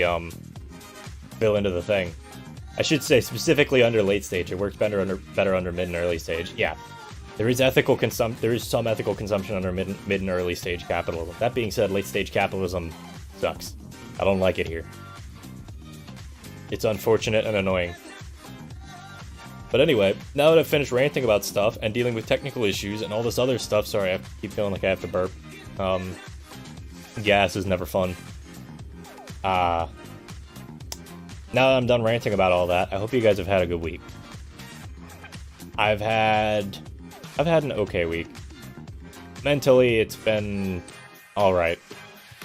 thing. I should say specifically under late stage. It works better under mid and early stage. Yeah, there is some ethical consumption under mid and early stage capitalism. That being said, late stage capitalism sucks. I don't like it here. It's unfortunate and annoying. But anyway, now that I've finished ranting about stuff and dealing with technical issues and all this other stuff, sorry, I keep feeling like I have to burp. Gas is never fun. Now that I'm done ranting about all that, I hope you guys have had a good week. I've had an okay week. Mentally, it's been alright.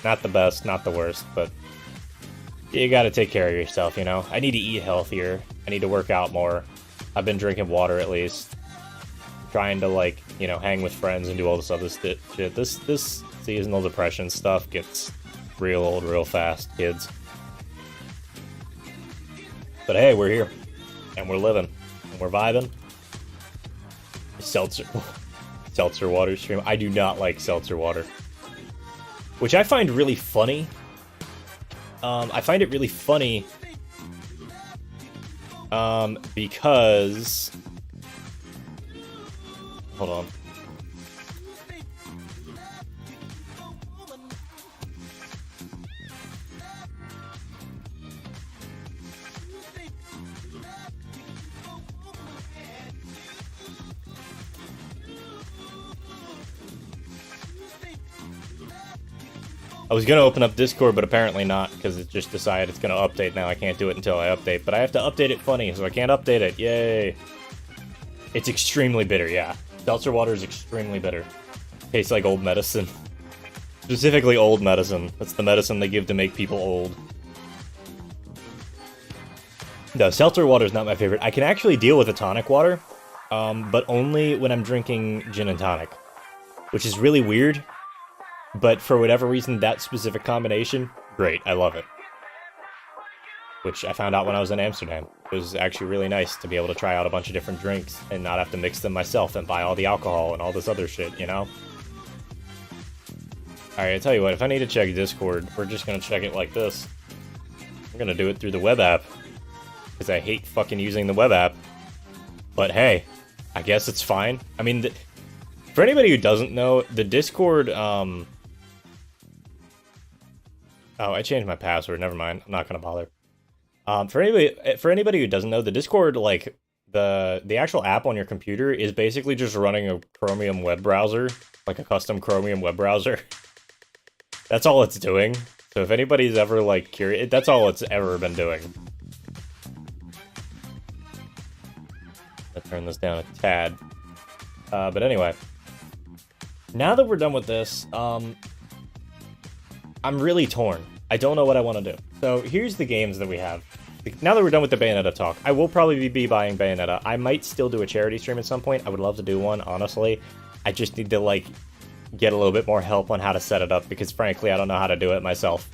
Not the best, not the worst, but you gotta take care of yourself, you know? I need to eat healthier. I need to work out more. I've been drinking water at least. Trying to, like, you know, hang with friends and do all this other shit. This seasonal depression stuff gets real old real fast, kids. But hey, we're here. And we're living. And we're vibing. Seltzer water stream. I do not like seltzer water. Which I find really funny. I find it really funny because... Hold on. I was gonna open up Discord, but apparently not, because it just decided it's gonna update now. I can't do it until I update, but I have to update it funny, so I can't update it. Yay! It's extremely bitter, yeah. Seltzer water is extremely bitter. Tastes like old medicine. Specifically old medicine. That's the medicine they give to make people old. No, seltzer water is not my favorite. I can actually deal with a tonic water, but only when I'm drinking gin and tonic, which is really weird. But for whatever reason, that specific combination, great, I love it. Which I found out when I was in Amsterdam. It was actually really nice to be able to try out a bunch of different drinks and not have to mix them myself and buy all the alcohol and all this other shit, you know? Alright, I tell you what, if I need to check Discord, we're just gonna check it like this. I'm gonna do it through the web app. Because I hate fucking using the web app. But hey, I guess it's fine. I mean, for anybody who doesn't know, the Discord, Oh, I changed my password, never mind. I'm not gonna bother. For anybody who doesn't know, the Discord, like, the actual app on your computer is basically just running a Chromium web browser. Like a custom Chromium web browser. That's all it's doing. So if anybody's ever, like, curious, that's all it's ever been doing. I'll turn this down a tad. But anyway. Now that we're done with this, I'm really torn. I don't know what I want to do. So here's the games that we have. Now that we're done with the Bayonetta talk, I will probably be buying Bayonetta. I might still do a charity stream at some point. I would love to do one, honestly. I just need to, like, get a little bit more help on how to set it up, because frankly, I don't know how to do it myself.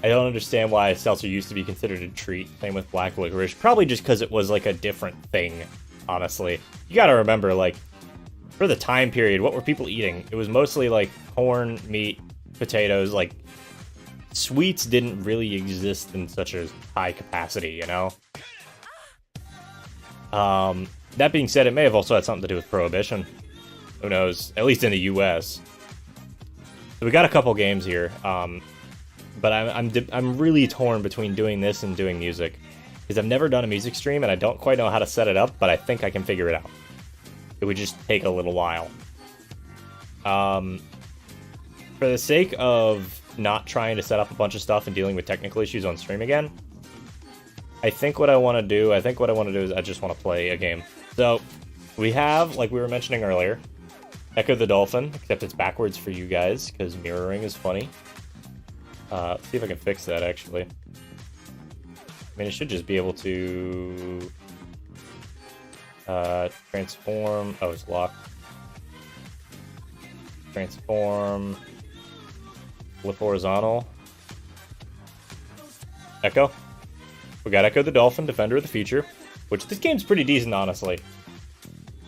I don't understand why seltzer used to be considered a treat. Same with black licorice. Probably just because it was, like, a different thing, honestly. You gotta remember, like, for the time period, what were people eating? It was mostly, like, corn, meat, potatoes, like, sweets didn't really exist in such a high capacity, you know? That being said, it may have also had something to do with Prohibition. Who knows? At least in the US. So we got a couple games here, but I'm really torn between doing this and doing music. Because I've never done a music stream, and I don't quite know how to set it up, but I think I can figure it out. It would just take a little while. For the sake of not trying to set up a bunch of stuff and dealing with technical issues on stream again, I think what I want to do is I just want to play a game. So, we have, like we were mentioning earlier, Echo the Dolphin, except it's backwards for you guys, because mirroring is funny. Let's see if I can fix that, actually. I mean, it should just be able to transform. Oh, it's locked. Transform. Flip horizontal. Echo. We got Echo the Dolphin, Defender of the Future, which this game's pretty decent, honestly.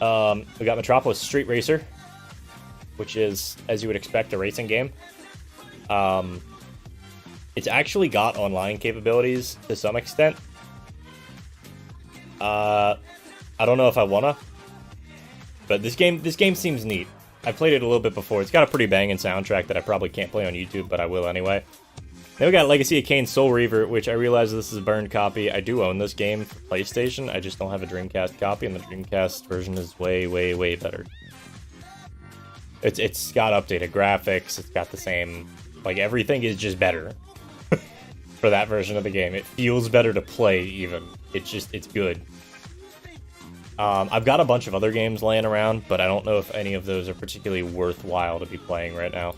We got Metropolis Street Racer, which is, as you would expect, a racing game. It's actually got online capabilities to some extent. I don't know if I wanna, but this game seems neat. I played it a little bit before. It's got a pretty banging soundtrack that I probably can't play on YouTube, but I will anyway. Then we got Legacy of Kain Soul Reaver, which I realize this is a burned copy. I do own this game for PlayStation. I just don't have a Dreamcast copy, and the Dreamcast version is way, way, way better. It's got updated graphics. It's got the same, like, everything is just better for that version of the game. It feels better to play, even. It's good. I've got a bunch of other games laying around, but I don't know if any of those are particularly worthwhile to be playing right now.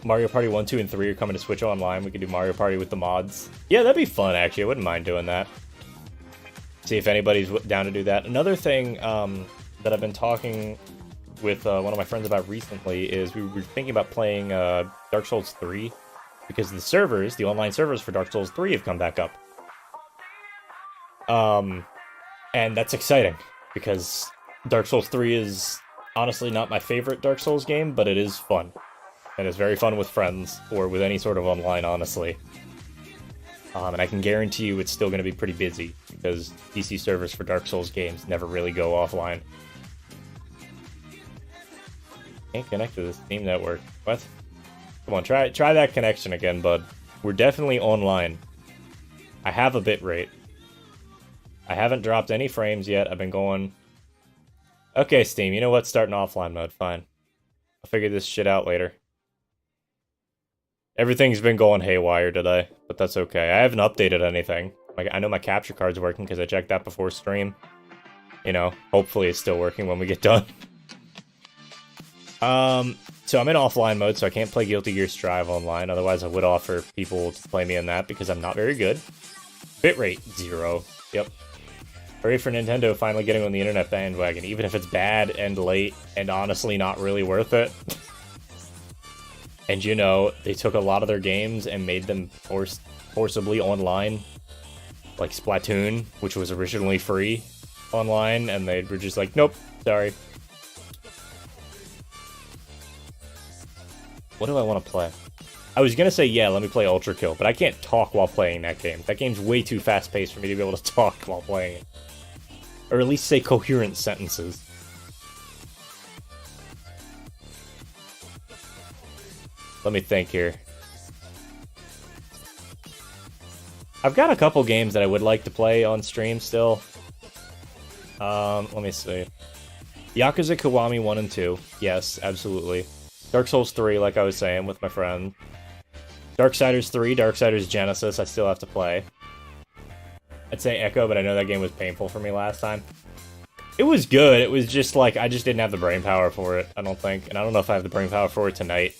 Mario Party 1, 2, and 3 are coming to Switch Online. We could do Mario Party with the mods. Yeah, that'd be fun, actually. I wouldn't mind doing that. See if anybody's down to do that. Another thing that I've been talking with one of my friends about recently is we were thinking about playing Dark Souls 3, because the online servers for Dark Souls 3 have come back up. And that's exciting, because Dark Souls 3 is honestly not my favorite Dark Souls game, but it is fun. And it's very fun with friends, or with any sort of online, honestly. And I can guarantee you it's still going to be pretty busy, because PC servers for Dark Souls games never really go offline. Can't connect to the Steam network. What? Come on, try that connection again, bud. We're definitely online. I have a bitrate. I haven't dropped any frames yet. I've been going... Okay, Steam, you know what? Start in offline mode. Fine. I'll figure this shit out later. Everything's been going haywire today, but that's okay. I haven't updated anything. Like, I know my capture card's working because I checked that before stream. You know, hopefully it's still working when we get done. So I'm in offline mode, so I can't play Guilty Gear Strive online. Otherwise, I would offer people to play me in that because I'm not very good. Bitrate 0. Yep. Hooray for Nintendo finally getting on the internet bandwagon, even if it's bad and late and honestly not really worth it. And you know, they took a lot of their games and made them forcibly online. Like Splatoon, which was originally free online, and they were just like, nope, sorry. What do I want to play? I was gonna say, yeah, let me play Ultra Kill, but I can't talk while playing that game. That game's way too fast-paced for me to be able to talk while playing it. Or at least say coherent sentences. Let me think here. I've got a couple games that I would like to play on stream still. Let me see. Yakuza Kiwami 1 and 2. Yes, absolutely. Dark Souls 3, like I was saying, with my friend. Darksiders 3, Darksiders Genesis, I still have to play. I'd say Echo, but I know that game was painful for me last time. It was good, it was just like, I just didn't have the brain power for it, I don't think. And I don't know if I have the brain power for it tonight.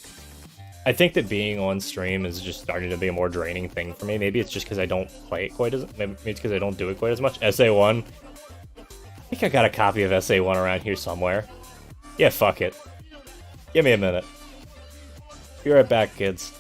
I think that being on stream is just starting to be a more draining thing for me. Maybe it's just because I don't play it quite as... Maybe it's because I don't do it quite as much. SA1. I think I got a copy of SA1 around here somewhere. Yeah, fuck it. Give me a minute. Be right back, kids.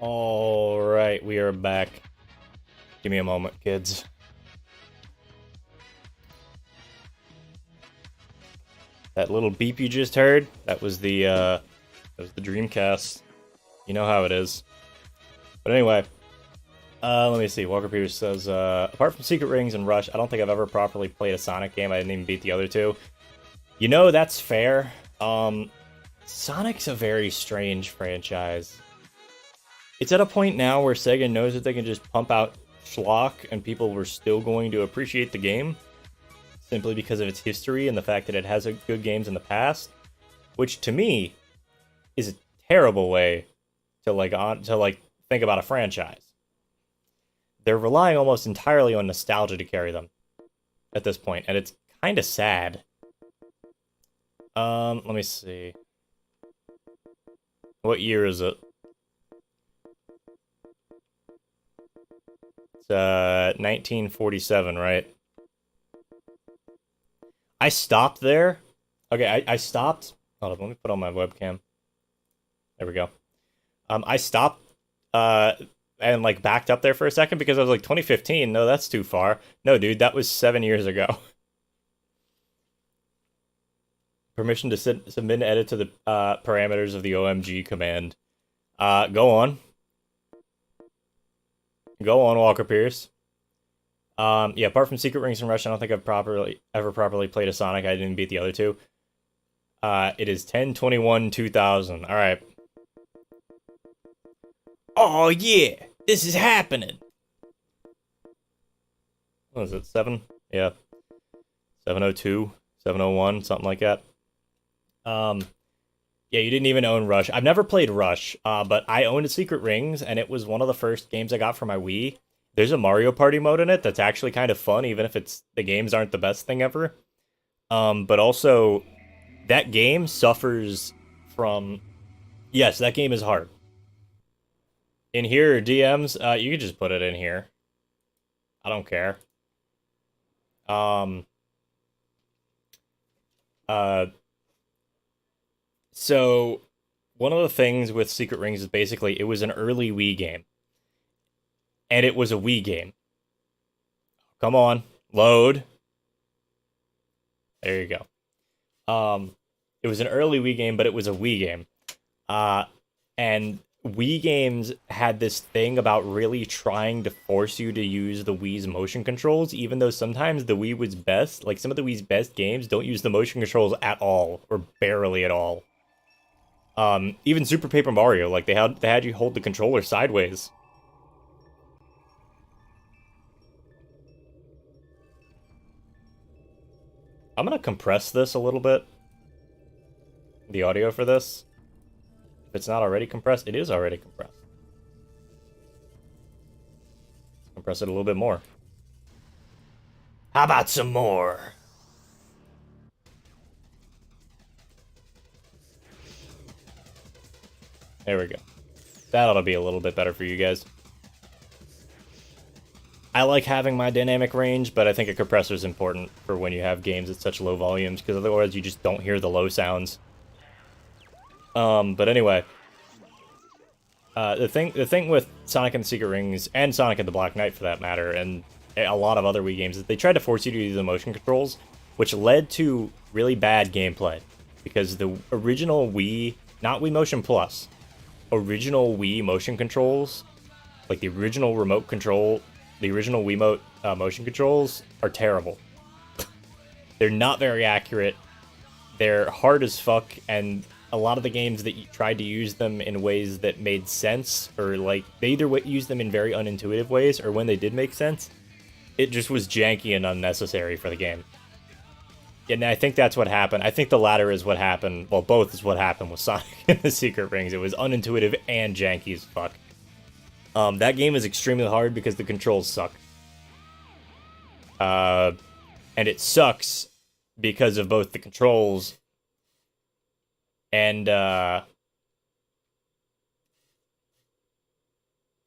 Alright, we are back. Give me a moment, kids. That little beep you just heard, that was the Dreamcast. You know how it is. But anyway, let me see. Walker Peters says, apart from Secret Rings and Rush, I don't think I've ever properly played a Sonic game. I didn't even beat the other two. You know, that's fair. Sonic's a very strange franchise. It's at a point now where Sega knows that they can just pump out schlock and people were still going to appreciate the game. simply because of its history and the fact that it has good games in the past, which to me is a terrible way to think about a franchise. They're relying almost entirely on nostalgia to carry them at this point, and it's kind of sad. Let me see. What year is it? It's 1947, right? I stopped there. Okay, I stopped. Hold on, let me put on my webcam. There we go. I stopped and like backed up there for a second because I was like 2015. No, that's too far. No, dude, that was 7 years ago. Permission to submit and edit to the parameters of the OMG command. Go on. Go on, Walker Pierce. Yeah, apart from Secret Rings and Rush, I don't think I've ever properly played a Sonic. I didn't beat the other two. It is 10/21/2000. All right. Oh yeah, this is happening. What is it? 7? Yeah. 702, 701, something like that. Yeah, you didn't even own Rush. I've never played Rush, but I owned Secret Rings, and it was one of the first games I got for my Wii. There's a Mario Party mode in it that's actually kind of fun, even if the games aren't the best thing ever. But also, that game suffers from... Yes, that game is hard. In here, DMs, you could just put it in here. I don't care. So, one of the things with Secret Rings is basically it was an early Wii game. And it was a Wii game. Come on, load. There you go. It was an early Wii game, but it was a Wii game. And Wii games had this thing about really trying to force you to use the Wii's motion controls, even though sometimes the Wii was best. Like, some of the Wii's best games don't use the motion controls at all, or barely at all. Even Super Paper Mario, like, they had you hold the controller sideways. I'm gonna compress this a little bit. The audio for this. If it's not already compressed, it is already compressed. Let's compress it a little bit more. How about some more? There we go. That ought to be a little bit better for you guys. I like having my dynamic range, but I think a compressor is important for when you have games at such low volumes, because otherwise you just don't hear the low sounds. But anyway, the thing with Sonic and the Secret Rings, and Sonic and the Black Knight for that matter, and a lot of other Wii games, is they tried to force you to use the motion controls, which led to really bad gameplay. Because the original Wii, not Wii Motion Plus, original Wii motion controls, like the original remote control, the original Wiimote motion controls are terrible. They're not very accurate. They're hard as fuck, and a lot of the games that you tried to use them in ways that made sense, or like they either used them in very unintuitive ways, or when they did make sense, it just was janky and unnecessary for the game. And I think that's what happened. I think the latter is what happened. Well, both is what happened with Sonic and the Secret Rings. It was unintuitive and janky as fuck. That game is extremely hard because the controls suck. And it sucks because of both the controls and, yeah,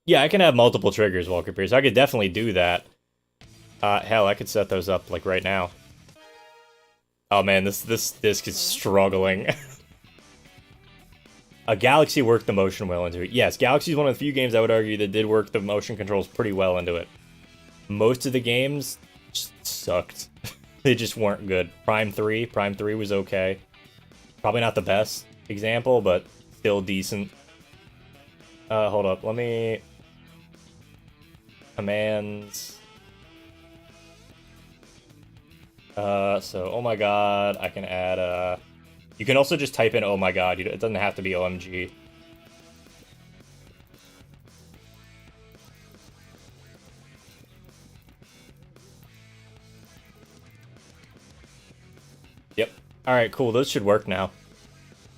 I can have multiple triggers, Walker Pierce. I could definitely do that. Hell, I could set those up, like, right now. Oh man, this disc is struggling. Galaxy worked the motion well into it. Yes, Galaxy is one of the few games I would argue that did work the motion controls pretty well into it. Most of the games just sucked. They just weren't good. Prime 3 was okay. Probably not the best example, but still decent. Hold up, let me... Commands... So, oh my god, I can add, you can also just type in oh my god, it doesn't have to be OMG. Alright, cool. Those should work now.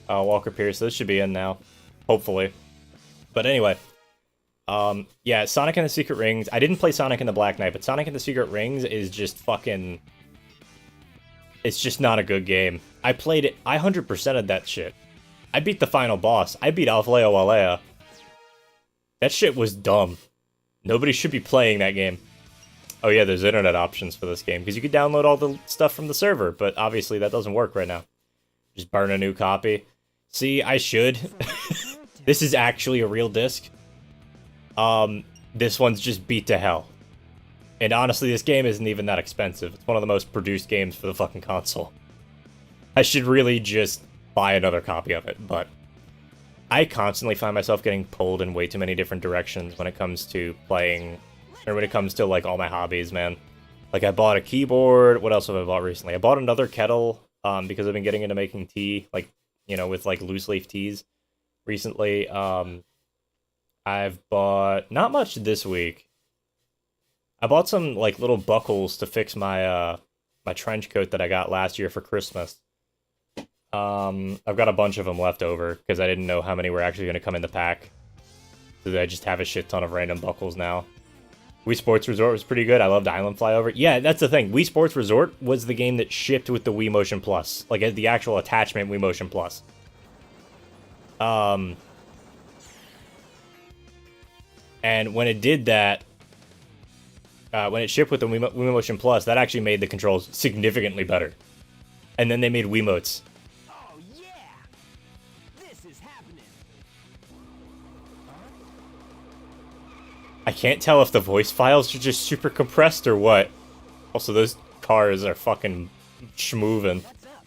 Walker Pierce, those should be in now. Hopefully. But anyway. Yeah, Sonic and the Secret Rings. I didn't play Sonic and the Black Knight, but Sonic and the Secret Rings is just fucking... It's just not a good game. I played it. I 100%'d that shit. I beat the final boss. I beat Alfleo Walea. That shit was dumb. Nobody should be playing that game. Oh yeah, there's internet options for this game, because you could download all the stuff from the server, but obviously that doesn't work right now. Just burn a new copy. See, I should. This is actually a real disc. This one's just beat to hell. And honestly, this game isn't even that expensive. It's one of the most produced games for the fucking console. I should really just buy another copy of it, but... I constantly find myself getting pulled in way too many different directions when it comes to playing... Or when it comes to, like, all my hobbies, man. Like, I bought a keyboard. What else have I bought recently? I bought another kettle, because I've been getting into making tea. Like, you know, with, like, loose-leaf teas recently. I've bought... Not much this week. I bought some, like, little buckles to fix my, my trench coat that I got last year for Christmas. I've got a bunch of them left over, because I didn't know how many were actually going to come in the pack. So I just have a shit ton of random buckles now. Wii Sports Resort was pretty good. I loved Island Flyover. Yeah, that's the thing. Wii Sports Resort was the game that shipped with the Wii Motion Plus. Like, the actual attachment Wii Motion Plus. And when it did that, when it shipped with the Wii Motion Plus, that actually made the controls significantly better. And then they made Wiimotes. Oh yeah! This is happening. I can't tell if the voice files are just super compressed or what. Also, those cars are fucking schmoovin'. What's up?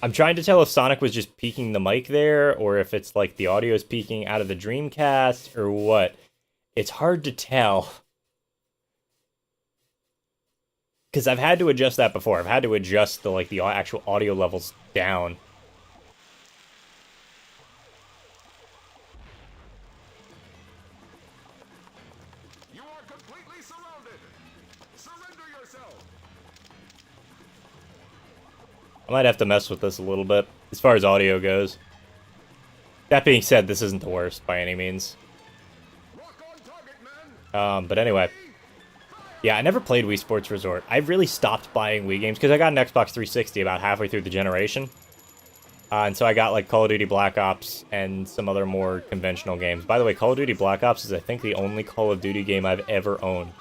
I'm trying to tell if Sonic was just peaking the mic there, or if it's like the audio is peaking out of the Dreamcast, or what. It's hard to tell. Because I've had to adjust that before. I've had to adjust the like the actual audio levels down. You are completely surrounded. Surrender yourself. I might have to mess with this a little bit, as far as audio goes. That being said, this isn't the worst by any means. Rock on target, man. But anyway. Yeah, I never played Wii Sports Resort. I really stopped buying Wii games, because I got an Xbox 360 about halfway through the generation. And so I got, like, Call of Duty Black Ops and some other more conventional games. By the way, Call of Duty Black Ops is, I think, the only Call of Duty game I've ever owned.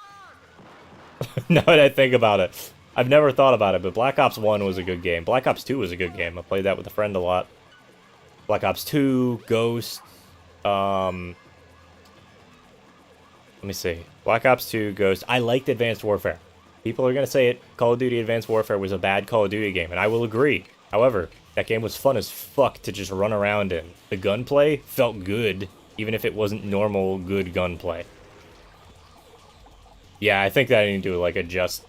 Now that I think about it. I've never thought about it, but Black Ops 1 was a good game. Black Ops 2 was a good game. I played that with a friend a lot. Black Ops 2, Ghost, let me see. Black Ops 2, Ghost. I liked Advanced Warfare. People are going to say it. Call of Duty Advanced Warfare was a bad Call of Duty game, and I will agree. However, that game was fun as fuck to just run around in. The gunplay felt good, even if it wasn't normal good gunplay. Yeah, I think that I need to, like, adjust.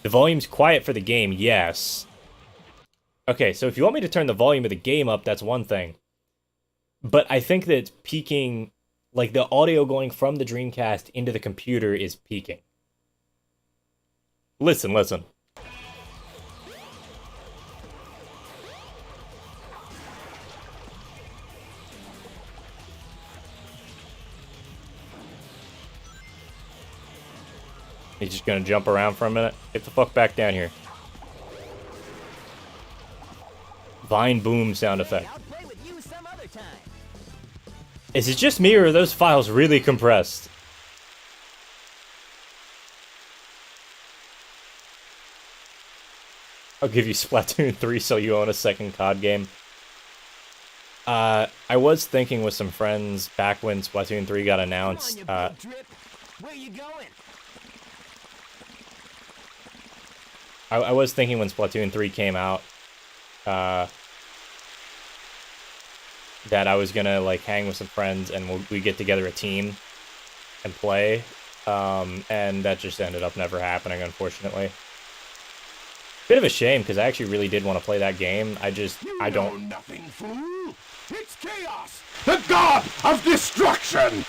The volume's quiet for the game, yes. Okay, so if you want me to turn the volume of the game up, that's one thing. But I think that it's peaking... Like, the audio going from the Dreamcast into the computer is peaking. Listen, listen. He's just gonna jump around for a minute. Get the fuck back down here. Vine boom sound effect. I'll play with you some other time. Is it just me, or are those files really compressed? I'll give you Splatoon 3 so you own a second COD game. I was thinking with some friends back when Splatoon 3 got announced. Come on, you big drip. Where you going? I was thinking when Splatoon 3 came out, that I was gonna like hang with some friends and we get together a team and play, and that just ended up never happening, unfortunately. Bit of a shame, because I actually really did want to play that game. I don't. Know nothing, fool. It's chaos, the god of destruction.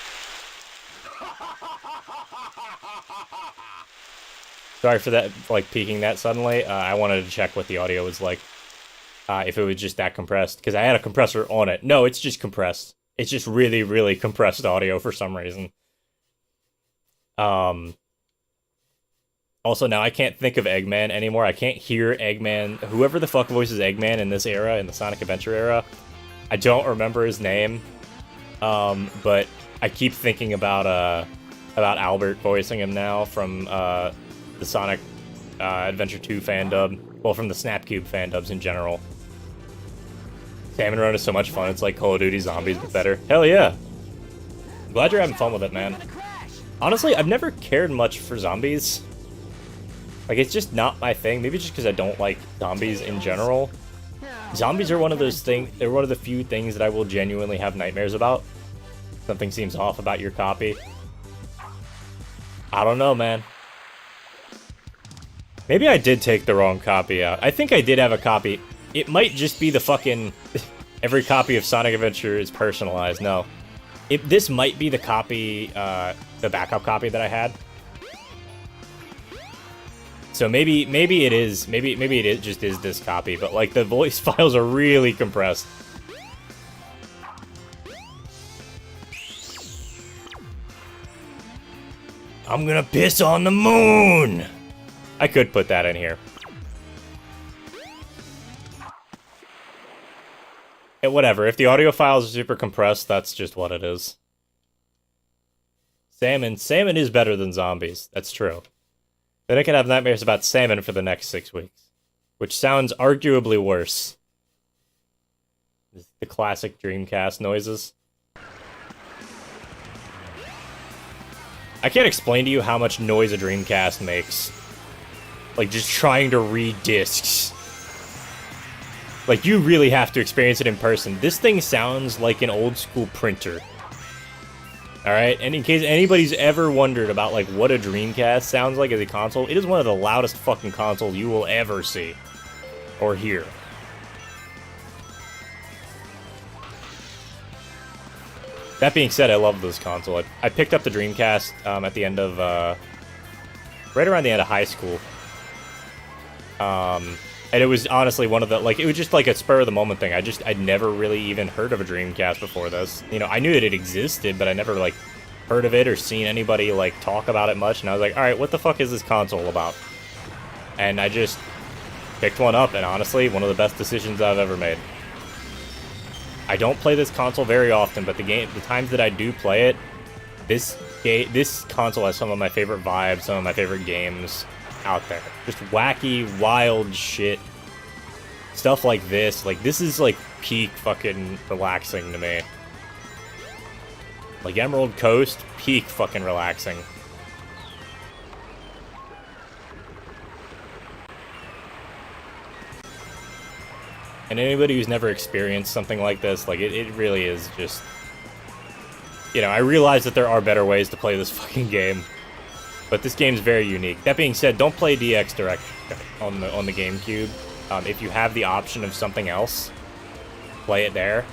Sorry for that, like, peeking that suddenly. I wanted to check what the audio was like. If it was just that compressed. Because I had a compressor on it. No, it's just compressed. It's just really, really compressed audio for some reason. Also, now I can't think of Eggman anymore. I can't hear Eggman. Whoever the fuck voices Eggman in this era, in the Sonic Adventure era, I don't remember his name. But I keep thinking about Albert voicing him now from the Sonic Adventure 2 fan dub. Well, from the Snapcube fan dubs in general. Salmon Run is so much fun. It's like Call of Duty Zombies, but better. Hell yeah. I'm glad you're having fun with it, man. Honestly, I've never cared much for zombies. Like, it's just not my thing. Maybe just because I don't like zombies in general. Zombies are one of those things, they're one of the few things that I will genuinely have nightmares about. Something seems off about your copy. I don't know, man. Maybe I did take the wrong copy out. I think I did have a copy. It might just be the fucking... every copy of Sonic Adventure is personalized. No. This might be the copy, the backup copy that I had. So maybe it is, maybe it just is this copy, but like the voice files are really compressed. I'm gonna piss on the moon! I could put that in here. Yeah, whatever, if the audio files are super compressed, that's just what it is. Salmon is better than zombies, that's true. Then I can have nightmares about salmon for the next 6 weeks. Which sounds arguably worse. The classic Dreamcast noises. I can't explain to you how much noise a Dreamcast makes. Like, just trying to read discs. Like, you really have to experience it in person. This thing sounds like an old-school printer. Alright, and in case anybody's ever wondered about, like, what a Dreamcast sounds like as a console, it is one of the loudest fucking consoles you will ever see. Or hear. That being said, I love this console. I picked up the Dreamcast at the end of, right around the end of high school. And it was honestly one of the, like, it was just like a spur-of-the-moment thing. I'd never really even heard of a Dreamcast before this. You know, I knew that it existed, but I never, like, heard of it or seen anybody, like, talk about it much. And I was like, alright, what the fuck is this console about? And I just picked one up, and honestly, one of the best decisions I've ever made. I don't play this console very often, but the times that I do play it, this console has some of my favorite vibes, some of my favorite games out there. Just wacky, wild shit. Stuff like this. Like, this is, like, peak fucking relaxing to me. Like, Emerald Coast, peak fucking relaxing. And anybody who's never experienced something like this, like, it really is just... You know, I realize that there are better ways to play this fucking game. But this game's very unique. That being said, don't play DX Direct on the GameCube. If you have the option of something else, play it there.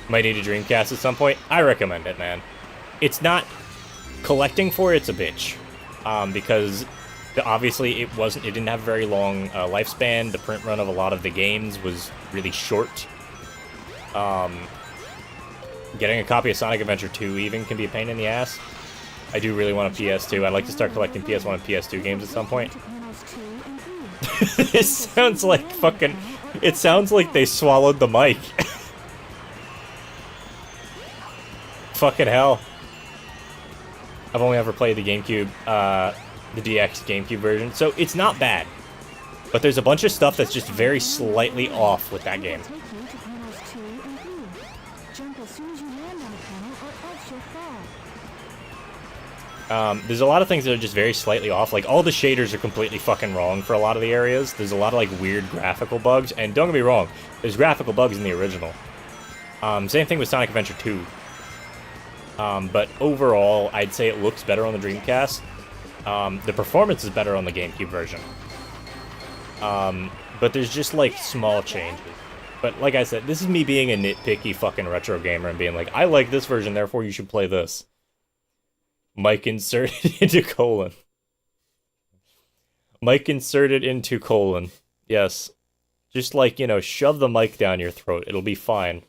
Might need a Dreamcast at some point. I recommend it, man. It's not... Collecting for it's a bitch. Because obviously it didn't have a very long lifespan. The print run of a lot of the games was really short. Getting a copy of Sonic Adventure 2 even can be a pain in the ass. I do really want a PS2. I'd like to start collecting PS1 and PS2 games at some point. It sounds like fucking... It sounds like they swallowed the mic. Fucking hell. I've only ever played the GameCube, the DX GameCube version, so it's not bad. But there's a bunch of stuff that's just very slightly off with that game. There's a lot of things that are just very slightly off. Like, all the shaders are completely fucking wrong for a lot of the areas. There's a lot of, like, weird graphical bugs. And don't get me wrong, there's graphical bugs in the original. Same thing with Sonic Adventure 2. But overall, I'd say it looks better on the Dreamcast. The performance is better on the GameCube version. But there's just, like, small changes. But like I said, this is me being a nitpicky fucking retro gamer and being like, I like this version, therefore you should play this. Mic inserted into colon. Mic inserted into colon. Yes. Just like, you know, shove the mic down your throat. It'll be fine.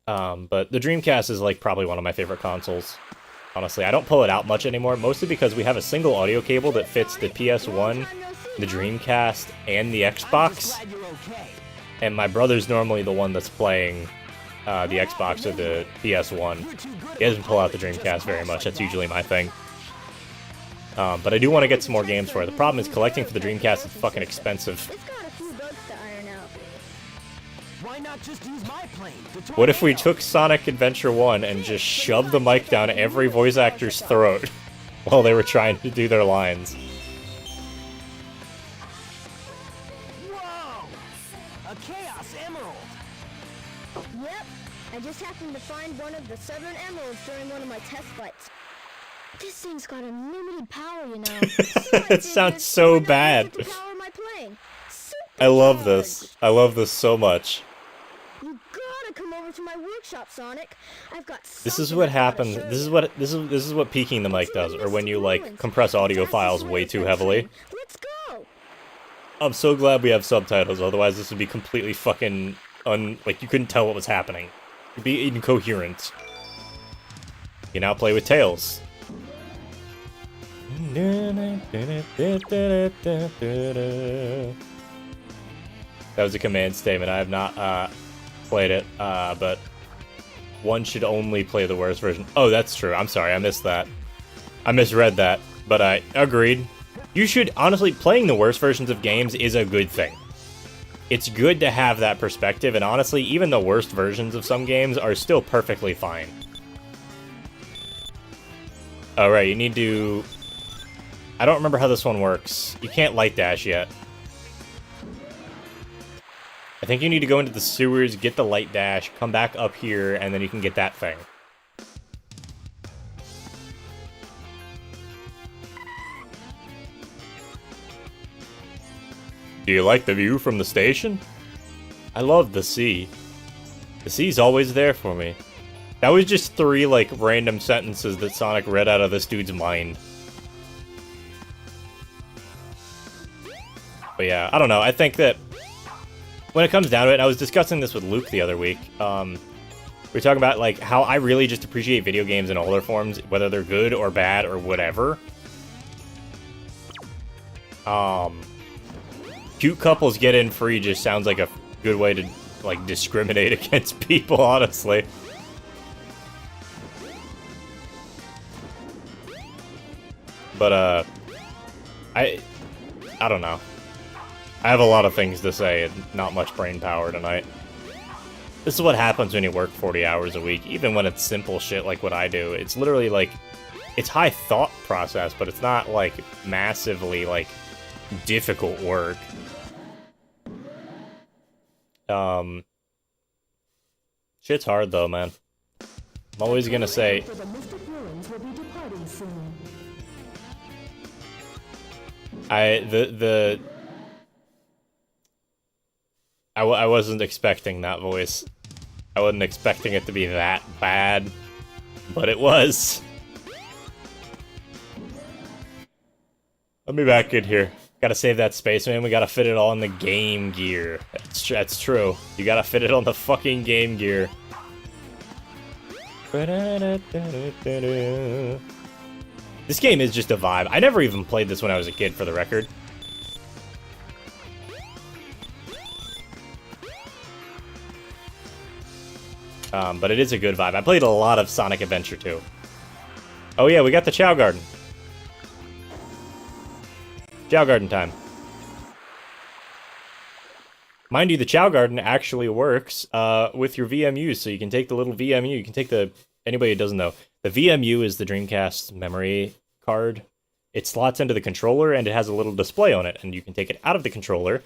But the Dreamcast is like probably one of my favorite consoles. Honestly, I don't pull it out much anymore, mostly because we have a single audio cable that fits the PS1, the Dreamcast, and the Xbox. And my brother's normally the one that's playing the Xbox or the PS1. He doesn't pull out the Dreamcast very much, that's usually my thing. But I do want to get some more games for it. The problem is collecting for the Dreamcast is fucking expensive. What if we took Sonic Adventure 1 and just shoved the mic down every voice actor's throat while they were trying to do their lines? Whoa! A Chaos Emerald! Yep, I just happened to find one of the Southern Emeralds during one of my test fights. This thing's got unlimited power, you know. It sounds so bad. I love this. I love this so much. You gotta come over to my workshop, Sonic. I've got. This is what happens. This is what peaking the mic does, or when you like compress audio files way too heavily. Let's go. I'm so glad we have subtitles. Otherwise, this would be completely fucking like you couldn't tell what was happening. It'd be incoherent. You now play with Tails. That was a command statement. I have not played it, but one should only play the worst version. Oh, that's true. I'm sorry, I missed that. I misread that, but I agreed. You should, honestly, playing the worst versions of games is a good thing. It's good to have that perspective, and honestly, even the worst versions of some games are still perfectly fine. Alright, you need to... I don't remember how this one works. You can't light dash yet. I think you need to go into the sewers, get the light dash, come back up here, and then you can get that thing. Do you like the view from the station? I love the sea. The sea's always there for me. That was just 3, like, random sentences that Sonic read out of this dude's mind. But yeah, I don't know, I think that when it comes down to it, I was discussing this with Luke the other week. We were talking about, like, how I really just appreciate video games in all their forms, whether they're good or bad or whatever. Cute couples get in free just sounds like a good way to, like, discriminate against people, honestly. But, I don't know. I have a lot of things to say and not much brain power tonight. This is what happens when you work 40 hours a week, even when it's simple shit like what I do. It's literally, like, it's high thought process, but it's not, like, massively, like, difficult work. Shit's hard, though, man. I'm always gonna say... I wasn't expecting that voice. I wasn't expecting it to be that bad, but it was. Let me back in here. Gotta save that space, man. We gotta fit it all in the Game Gear. That's true. You gotta fit it on the fucking Game Gear. This game is just a vibe. I never even played this when I was a kid, for the record. But it is a good vibe. I played a lot of Sonic Adventure 2. Oh yeah, we got the Chow Garden. Chow Garden time. Mind you, the Chow Garden actually works with your VMUs, so you can take the little VMU, you can take the... Anybody who doesn't know, the VMU is the Dreamcast memory card. It slots into the controller, and it has a little display on it, and you can take it out of the controller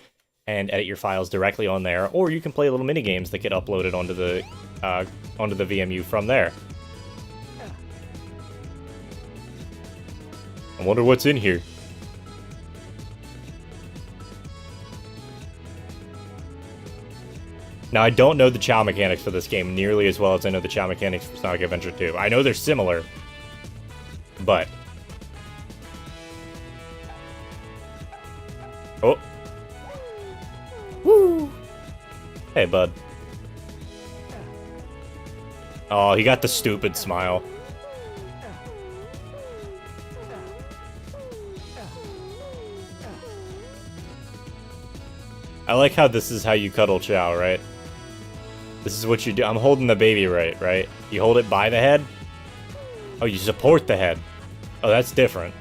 and edit your files directly on there, or you can play little mini games that get uploaded onto the VMU from there. I wonder what's in here. Now, I don't know the Chow mechanics for this game nearly as well as I know the Chow mechanics for Sonic Adventure 2. I know they're similar, but... Oh. Woo! Hey, bud. Oh, he got the stupid smile. I like how this is how you cuddle Chow, right? This is what you do. I'm holding the baby right? You hold it by the head? Oh, you support the head. Oh, that's different.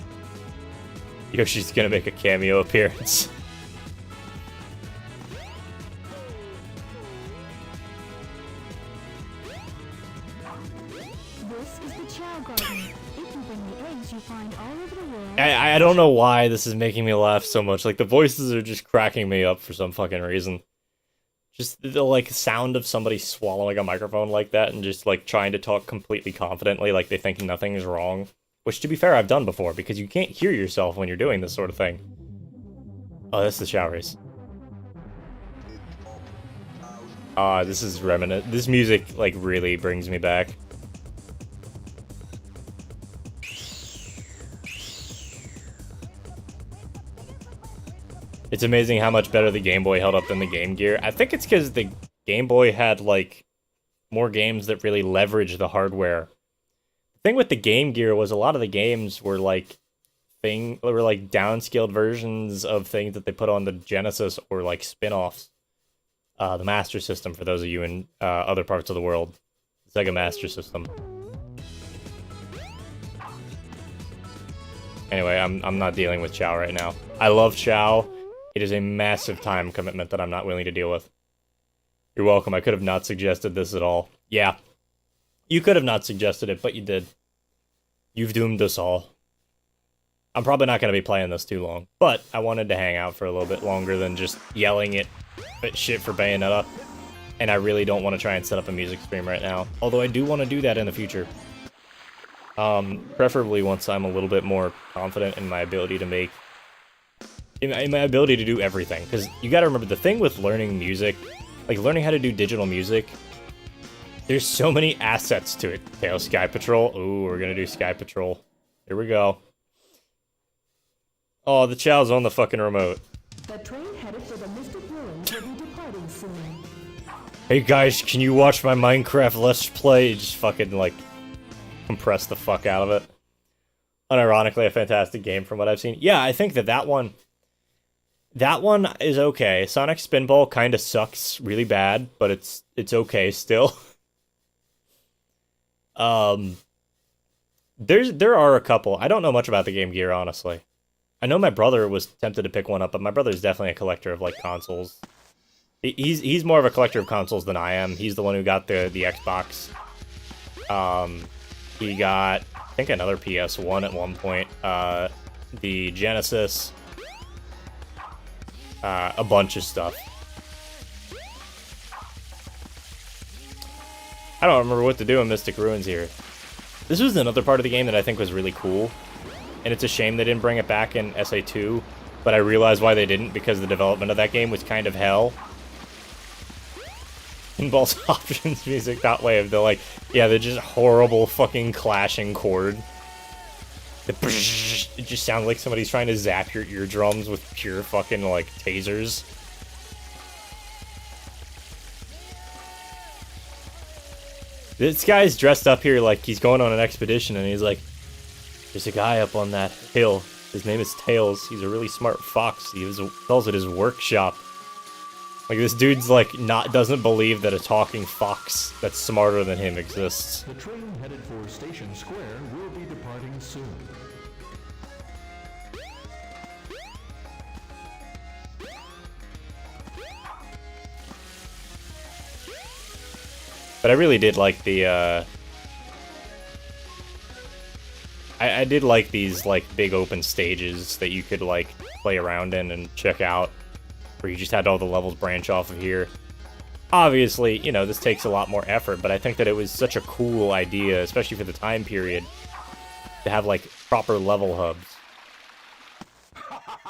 Yoshi's gonna make a cameo appearance. This is the Chow Garden. If you bring the eggs you find all over the world... I don't know why this is making me laugh so much. Like, the voices are just cracking me up for some fucking reason. Just the, like, sound of somebody swallowing a microphone like that and just, like, trying to talk completely confidently like they think nothing is wrong. Which, to be fair, I've done before, because you can't hear yourself when you're doing this sort of thing. Oh, that's the Chow race. This is reminiscent. This music, like, really brings me back. It's amazing how much better the Game Boy held up than the Game Gear. I think it's because the Game Boy had, like, more games that really leveraged the hardware. The thing with the Game Gear was a lot of the games were, like, downscaled versions of things that they put on the Genesis or, like, spin-offs. The Master System, for those of you in other parts of the world. Sega Master System. Anyway, I'm not dealing with Chow right now. I love Chow. It is a massive time commitment that I'm not willing to deal with. You're welcome. I could have not suggested this at all. Yeah. You could have not suggested it, but you did. You've doomed us all. I'm probably not going to be playing this too long, but I wanted to hang out for a little bit longer than just yelling at shit for Bayonetta. And I really don't want to try and set up a music stream right now. Although I do want to do that in the future. Preferably once I'm a little bit more confident in my ability to make... in my ability to do everything. Because you gotta remember, the thing with learning music, like learning how to do digital music, there's so many assets to it. Okay, oh, Sky Patrol. Ooh, we're gonna do Sky Patrol. Here we go. Oh, the Chow's on the fucking remote. The train headed for the Mystic Ruins will be departing soon. Hey guys, can you watch my Minecraft Let's Play? Just fucking, like, compress the fuck out of it. Unironically, a fantastic game from what I've seen. Yeah, I think that one is okay. Sonic Spinball kind of sucks really bad, but it's okay still. There are a couple. I don't know much about the Game Gear, honestly. I know my brother was tempted to pick one up, but my brother's definitely a collector of, like, consoles. He's more of a collector of consoles than I am. He's the one who got the Xbox. He got, I think, another PS1 at one point. The Genesis. A bunch of stuff. I don't remember what to do in Mystic Ruins here. This was another part of the game that I think was really cool. And it's a shame they didn't bring it back in SA2. But I realized why they didn't, because the development of that game was kind of hell. Involves options music that way of they're they're just horrible fucking clashing chord. It just sounds like somebody's trying to zap your eardrums with pure fucking, like, tasers. This guy's dressed up here like he's going on an expedition, and he's like, there's a guy up on that hill. His name is Tails. He's a really smart fox. He calls it his workshop. Like, this dude's, like, doesn't believe that a talking fox that's smarter than him exists. The train headed for Station Square will be departing soon. But I really did like the, I did like these, like, big open stages that you could, like, play around in and check out, where you just had all the levels branch off of here. Obviously, you know, this takes a lot more effort, but I think that it was such a cool idea, especially for the time period, to have, like, proper level hubs.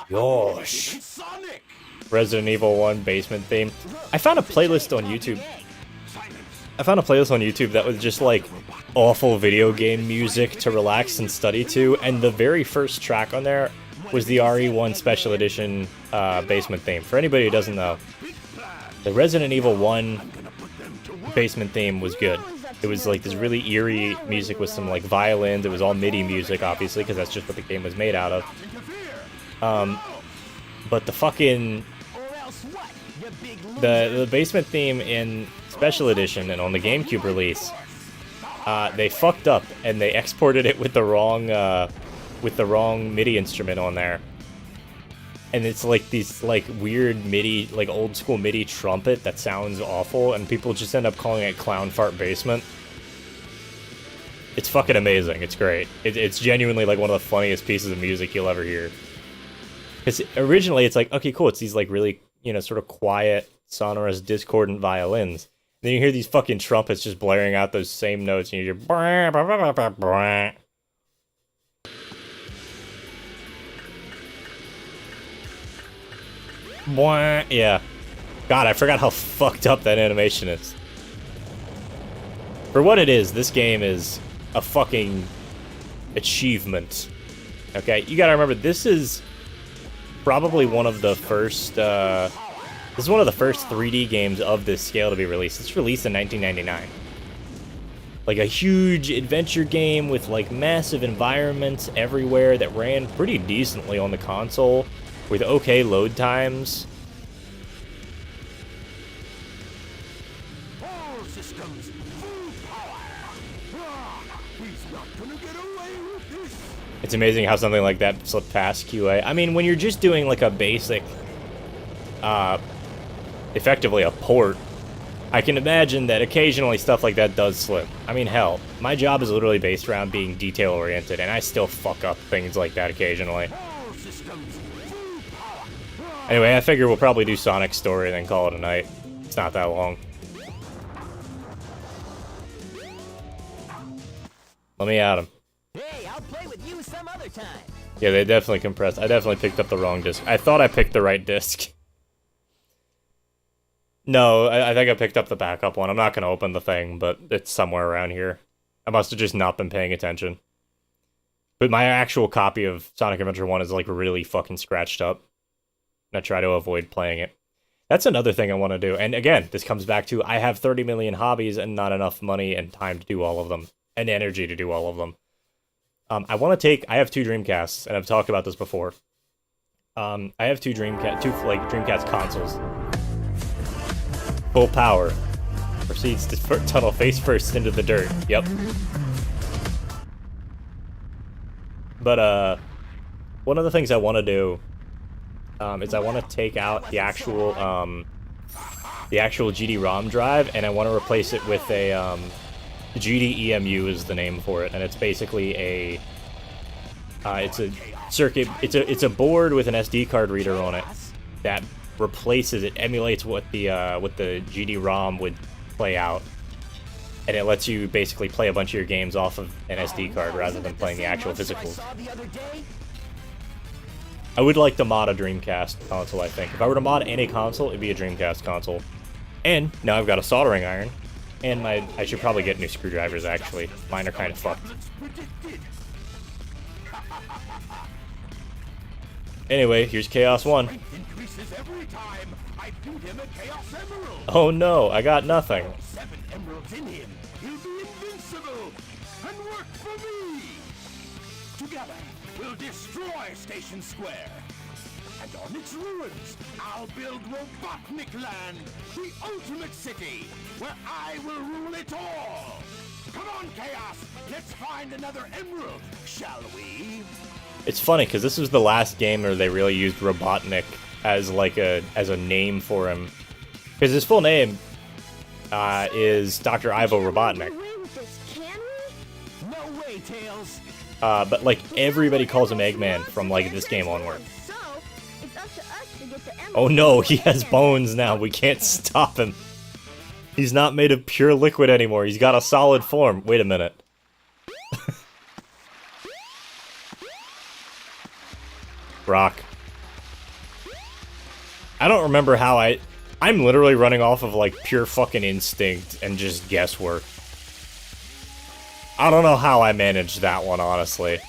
Yosh! Sonic! Resident Evil 1 basement theme. I found a playlist on YouTube. That was just like awful video game music to relax and study to, and the very first track on there was the RE1 Special Edition basement theme. For anybody who doesn't know, the Resident Evil 1 basement theme was good. It was like this really eerie music with some like violins. It was all MIDI music, obviously, because that's just what the game was made out of. But the fucking the basement theme in Special Edition and on the GameCube release, they fucked up and they exported it with the wrong MIDI instrument on there. And it's like these like weird MIDI, like old school MIDI trumpet that sounds awful, and people just end up calling it Clown Fart Basement. It's fucking amazing. It's great. It's genuinely like one of the funniest pieces of music you'll ever hear. Because originally it's like, okay, cool, it's these like really, you know, sort of quiet, sonorous, discordant violins. And then you hear these fucking trumpets just blaring out those same notes, and you hear brah, brah, brah, brah, brah. Yeah. God, I forgot how fucked up that animation is. For what it is, this game is a fucking achievement. Okay, you gotta remember, this is probably one of the first, this is one of the first 3D games of this scale to be released. It's released in 1999. Like a huge adventure game with like massive environments everywhere that ran pretty decently on the console, with okay load times. All systems, full power. He's not gonna get away with this. It's amazing how something like that slipped past QA. I mean, when you're just doing like a basic, effectively a port, I can imagine that occasionally stuff like that does slip. I mean, hell, my job is literally based around being detail-oriented, and I still fuck up things like that occasionally. All systems, full power. Anyway, I figure we'll probably do Sonic's story and then call it a night. It's not that long. Let me at him. Hey, I'll play with you some other time. Yeah, they definitely compressed. I definitely picked up the wrong disc. I thought I picked the right disc. No, I think I picked up the backup one. I'm not going to open the thing, but it's somewhere around here. I must have just not been paying attention. But my actual copy of Sonic Adventure 1 is like really fucking scratched up. And I try to avoid playing it. That's another thing I want to do. And again, this comes back to I have 30 million hobbies and not enough money and time to do all of them. And energy to do all of them. I have 2 Dreamcasts, and I've talked about this before. I have two Dreamcast consoles. Full power. Proceeds to tunnel face first into the dirt. Yep. But, one of the things I want to do, is I want to take out the actual GD-ROM drive, and I want to replace it with a, GD-EMU is the name for it, and it's basically a, it's a circuit, it's a board with an SD card reader on it that replaces, it emulates what the GD-ROM would play out, and it lets you basically play a bunch of your games off of an SD card rather than playing the actual physicals. I would like to mod a Dreamcast console, I think. If I were to mod any console, it'd be a Dreamcast console. And now I've got a soldering iron. And I should probably get new screwdrivers, actually. Mine are kind of fucked. Anyway, here's Chaos 1. Oh no, I got nothing. 7 emeralds in him. He'll be invincible and work for me. Together, we'll destroy Station Square. And on its ruins, I'll build Robotnik Land, the ultimate city, where I will rule it all. Come on, Chaos, let's find another emerald, shall we? It's funny, because this was the last game where they really used Robotnik as like a name for him. Because his full name is Dr. Ivo Robotnik. No way, Tails. But like everybody calls him Eggman from like this game onward. Oh no, he has bones now. We can't stop him. He's not made of pure liquid anymore. He's got a solid form. Wait a minute. Rock. I don't remember how I'm literally running off of, like, pure fucking instinct and just guesswork. I don't know how I managed that one, honestly.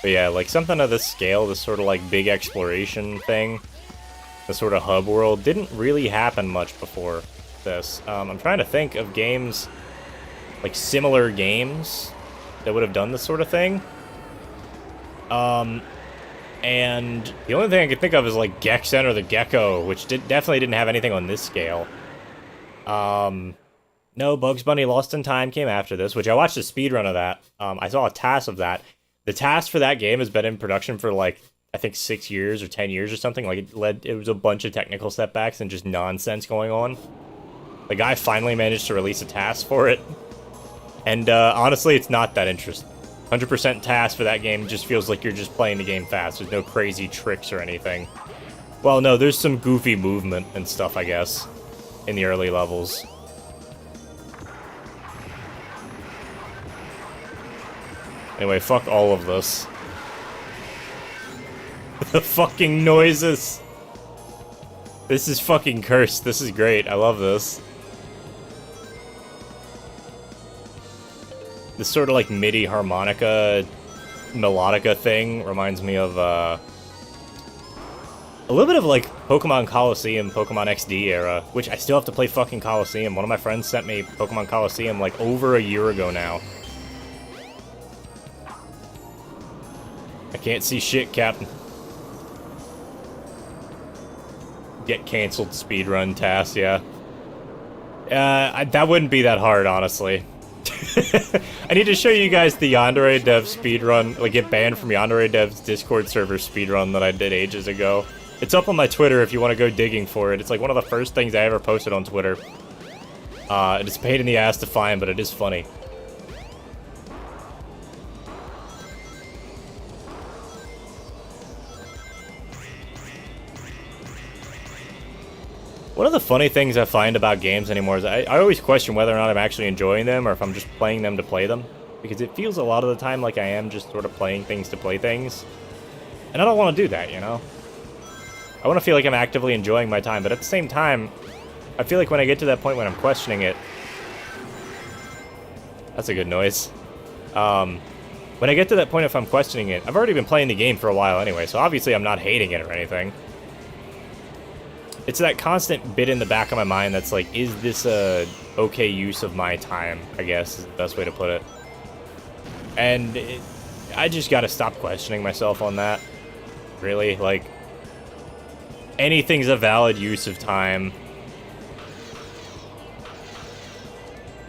But yeah, like, something of this scale, this sort of, like, big exploration thing, this sort of hub world, didn't really happen much before this. I'm trying to think of games, like, similar games that would have done this sort of thing. And the only thing I could think of is, like, Gexen or the Gecko, which definitely didn't have anything on this scale. No, Bugs Bunny Lost in Time came after this, which I watched a speedrun of that. I saw a task of that. The task for that game has been in production for, like, I think 6 years or 10 years or something. Like, it was a bunch of technical setbacks and just nonsense going on. The guy finally managed to release a task for it. And, honestly, it's not that interesting. 100% task for that game just feels like you're just playing the game fast. There's no crazy tricks or anything. Well, no, there's some goofy movement and stuff, I guess, in the early levels. Anyway, fuck all of this. The fucking noises! This is fucking cursed. This is great. I love this. This sort of like MIDI harmonica, melodica thing reminds me of a little bit of like Pokemon Coliseum, Pokemon XD era, which I still have to play fucking Coliseum. One of my friends sent me Pokemon Coliseum like over a year ago now. I can't see shit, Captain. Get canceled speedrun task, yeah. That wouldn't be that hard, honestly. I need to show you guys the Yandere Dev speedrun, like get banned from Yandere Dev's Discord server speedrun that I did ages ago. It's up on my Twitter if you want to go digging for it. It's like one of the first things I ever posted on Twitter. It's a pain in the ass to find, but it is funny. One of the funny things I find about games anymore is I always question whether or not I'm actually enjoying them or if I'm just playing them to play them. Because it feels a lot of the time like I am just sort of playing things to play things. And I don't want to do that, you know? I want to feel like I'm actively enjoying my time, but at the same time, I feel like when I get to that point when I'm questioning it... That's a good noise. When I get to that point if I'm questioning it, I've already been playing the game for a while anyway, so obviously I'm not hating it or anything. It's that constant bit in the back of my mind that's like, is this a okay use of my time, I guess, is the best way to put it. And I just gotta stop questioning myself on that. Really, like, anything's a valid use of time.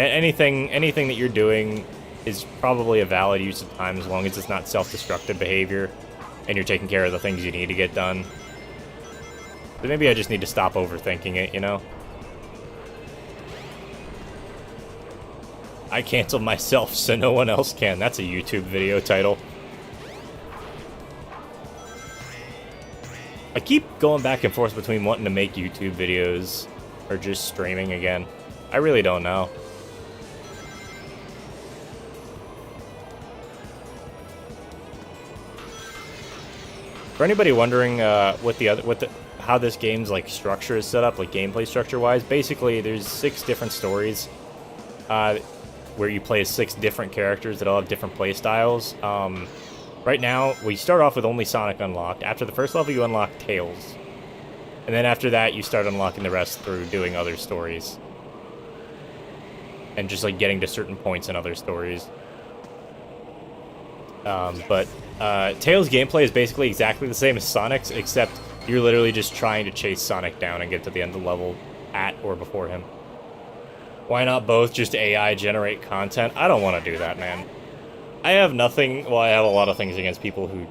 Anything that you're doing is probably a valid use of time as long as it's not self-destructive behavior and you're taking care of the things you need to get done. But maybe I just need to stop overthinking it, you know? I canceled myself so no one else can. That's a YouTube video title. I keep going back and forth between wanting to make YouTube videos or just streaming again. I really don't know. For anybody wondering how this game's like structure is set up, like gameplay structure wise, basically there's 6 different stories where you play as 6 different characters that all have different play styles. Right now we start off with only Sonic unlocked. After the first level you unlock Tails, and then after that you start unlocking the rest through doing other stories and just like getting to certain points in other stories. But Tails' gameplay is basically exactly the same as Sonic's, except you're literally just trying to chase Sonic down and get to the end of the level at or before him. Why not both just AI generate content? I don't want to do that, man. I have nothing... Well, I have a lot of things against people who...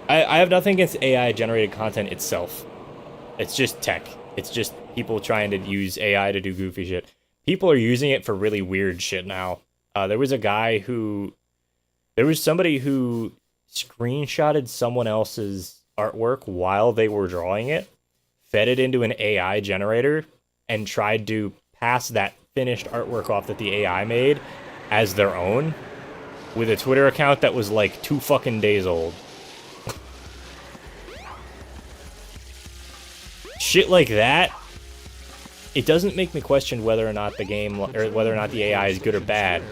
I have nothing against AI generated content itself. It's just tech. It's just people trying to use AI to do goofy shit. People are using it for really weird shit now. There was somebody who screenshotted someone else's artwork while they were drawing it, fed it into an AI generator, and tried to pass that finished artwork off that the AI made as their own with a Twitter account that was like 2 fucking days old. Shit like that, it doesn't make me question whether or not the game, or whether or not the AI is good or bad.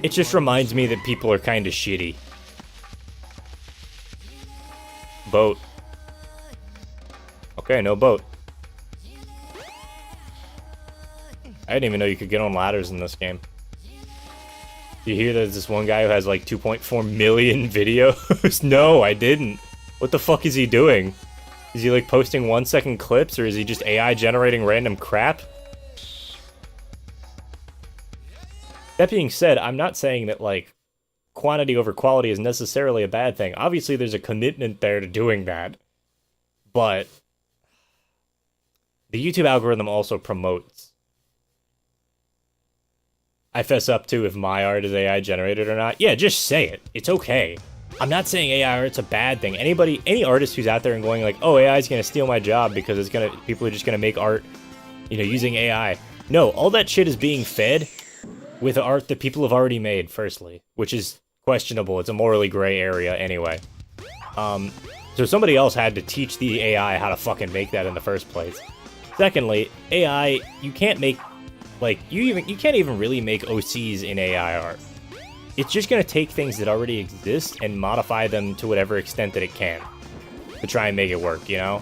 It just reminds me that people are kind of shitty. Boat. Okay, no boat. I didn't even know you could get on ladders in this game. You hear there's this one guy who has like 2.4 million videos? No, I didn't. What the fuck is he doing? Is he like posting 1-second clips, or is he just AI generating random crap? That being said, I'm not saying that like quantity over quality is necessarily a bad thing. Obviously there's a commitment there to doing that. But the YouTube algorithm also promotes. I fess up to if my art is AI generated or not. Yeah, just say it. It's okay. I'm not saying AI art's a bad thing. Any artist who's out there and going like, oh, AI is gonna steal my job because people are just gonna make art, you know, using AI. No, all that shit is being fed with art that people have already made, firstly, which is questionable. It's a morally gray area anyway. So somebody else had to teach the AI how to fucking make that in the first place. Secondly, AI, you can't make, like, you can't even really make OCs in AI art. It's just gonna take things that already exist and modify them to whatever extent that it can to try and make it work, you know?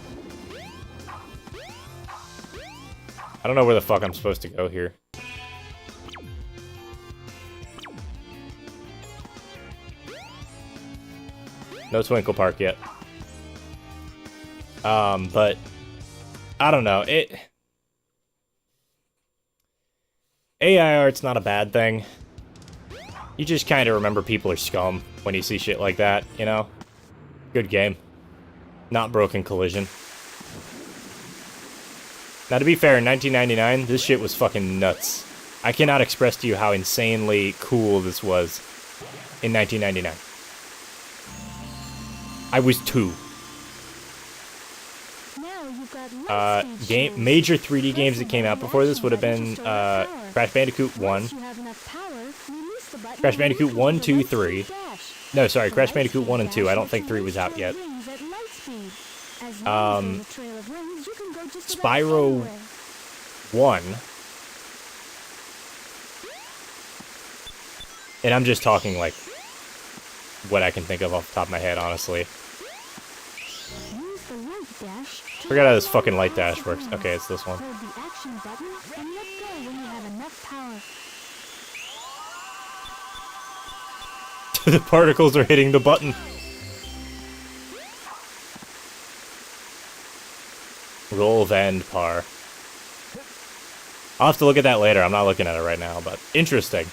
I don't know where the fuck I'm supposed to go here. No Twinkle Park yet. But I don't know. AI art's not a bad thing. You just kind of remember people are scum when you see shit like that, you know? Good game. Not Broken Collision. Now, to be fair, in 1999, this shit was fucking nuts. I cannot express to you how insanely cool this was in 1999. I was 2. Major 3D games that came out before this would have been Crash Bandicoot 1. Crash Bandicoot 1, 2, 3. No, sorry, Crash Bandicoot 1 and 2. I don't think 3 was out yet. Spyro 1. And I'm just talking, like, what I can think of off the top of my head, honestly. Forgot how this fucking light dash works. Okay, it's this one. The particles are hitting the button. Roll Van Par. I'll have to look at that later. I'm not looking at it right now, but interesting.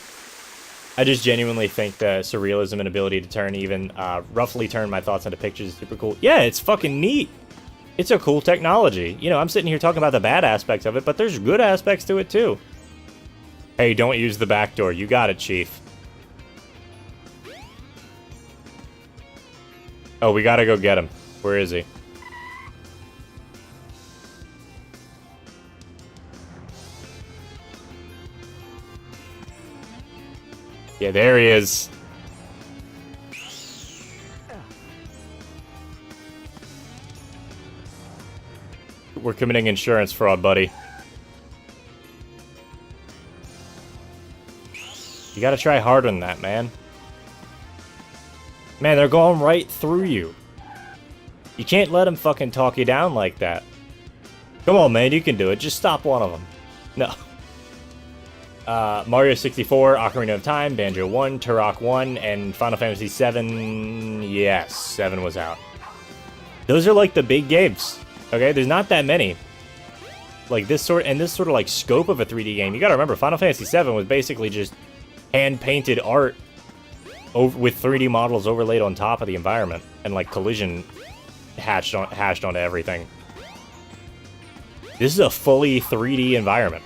I just genuinely think the surrealism and ability to turn even, roughly turn my thoughts into pictures is super cool. Yeah, it's fucking neat. It's a cool technology. You know, I'm sitting here talking about the bad aspects of it, but there's good aspects to it too. Hey, don't use the back door. You got it, Chief. Oh, we gotta go get him. Where is he? Yeah, there he is. We're committing insurance fraud, buddy. You gotta try harder than that, man. Man, they're going right through you. You can't let them fucking talk you down like that. Come on, man, you can do it. Just stop one of them. No. Mario 64, Ocarina of Time, Banjo 1, Turok 1, and Final Fantasy 7. Yes, 7 was out. Those are like the big games. Okay, there's not that many. Like this sort of like scope of a 3D game. You gotta remember, Final Fantasy 7 was basically just hand-painted art with 3D models overlaid on top of the environment, and like collision hashed onto everything. This is a fully 3D environment.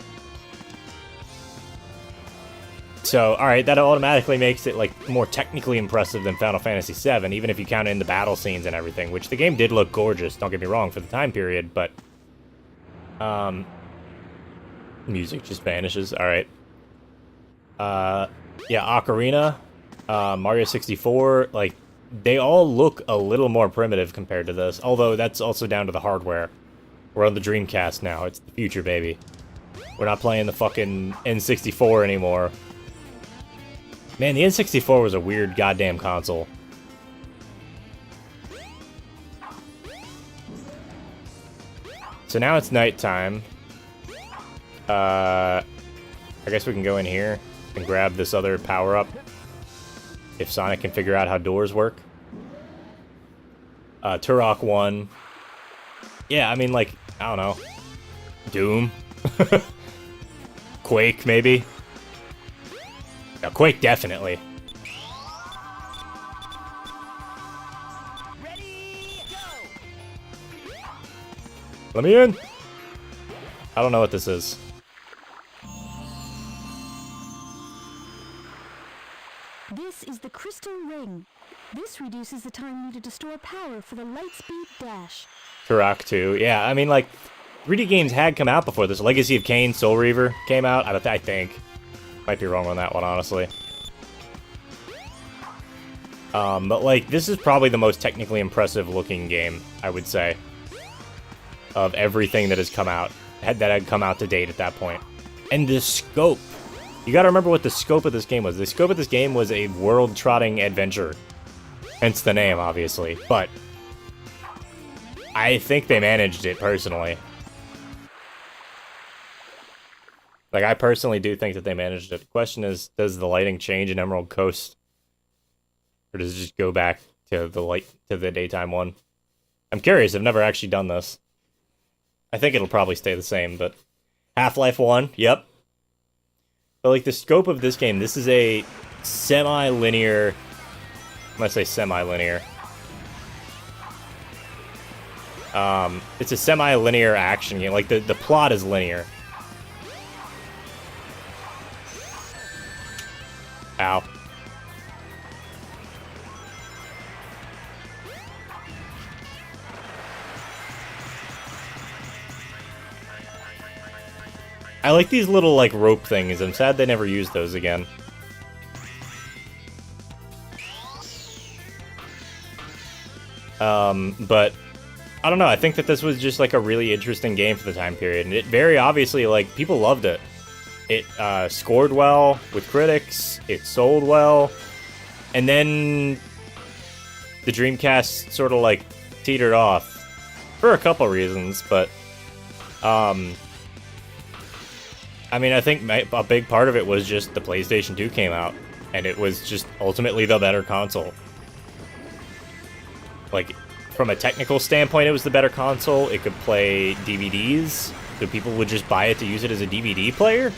So, alright, that automatically makes it, like, more technically impressive than Final Fantasy VII, even if you count in the battle scenes and everything, which the game did look gorgeous, don't get me wrong, for the time period, but... music just vanishes, alright. Yeah, Ocarina, Mario 64, like, they all look a little more primitive compared to this, although that's also down to the hardware. We're on the Dreamcast now, it's the future, baby. We're not playing the fucking N64 anymore. Man, the N64 was a weird goddamn console. So now it's nighttime. I guess we can go in here and grab this other power-up. If Sonic can figure out how doors work. Turok 1. Yeah, I mean, like, I don't know. Doom. Quake, maybe. Yeah, Quake, definitely. Ready, go! Let me in! I don't know what this is. This is the Crystal Ring. This reduces the time needed to store power for the Lightspeed Dash. Turok 2. Yeah, I mean, like, 3D games had come out before this. Legacy of Kain, Soul Reaver came out, I think. Might be wrong on that one, honestly. But, like, this is probably the most technically impressive looking game, I would say, of everything that has come out, that had come out to date at that point. And the scope. You gotta remember what the scope of this game was. The scope of this game was a world-trotting adventure. Hence the name, obviously. But I think they managed it, personally. Like, I personally do think that they managed it. The question is, does the lighting change in Emerald Coast? Or does it just go back to the daytime one? I'm curious, I've never actually done this. I think it'll probably stay the same, but... Half-Life 1, yep. But, like, the scope of this game, this is a semi-linear... I'm gonna say semi-linear. It's a semi-linear action game. Like, the plot is linear. Ow. I like these little, like, rope things. I'm sad they never used those again. But I don't know, I think that this was just, like, a really interesting game for the time period, and it very obviously, like, people loved it. It, scored well with critics, it sold well, and then the Dreamcast sort of, like, teetered off for a couple reasons, but, I mean, I think a big part of it was just the PlayStation 2 came out, and it was just ultimately the better console. Like, from a technical standpoint, it was the better console. It could play DVDs, so people would just buy it to use it as a DVD player.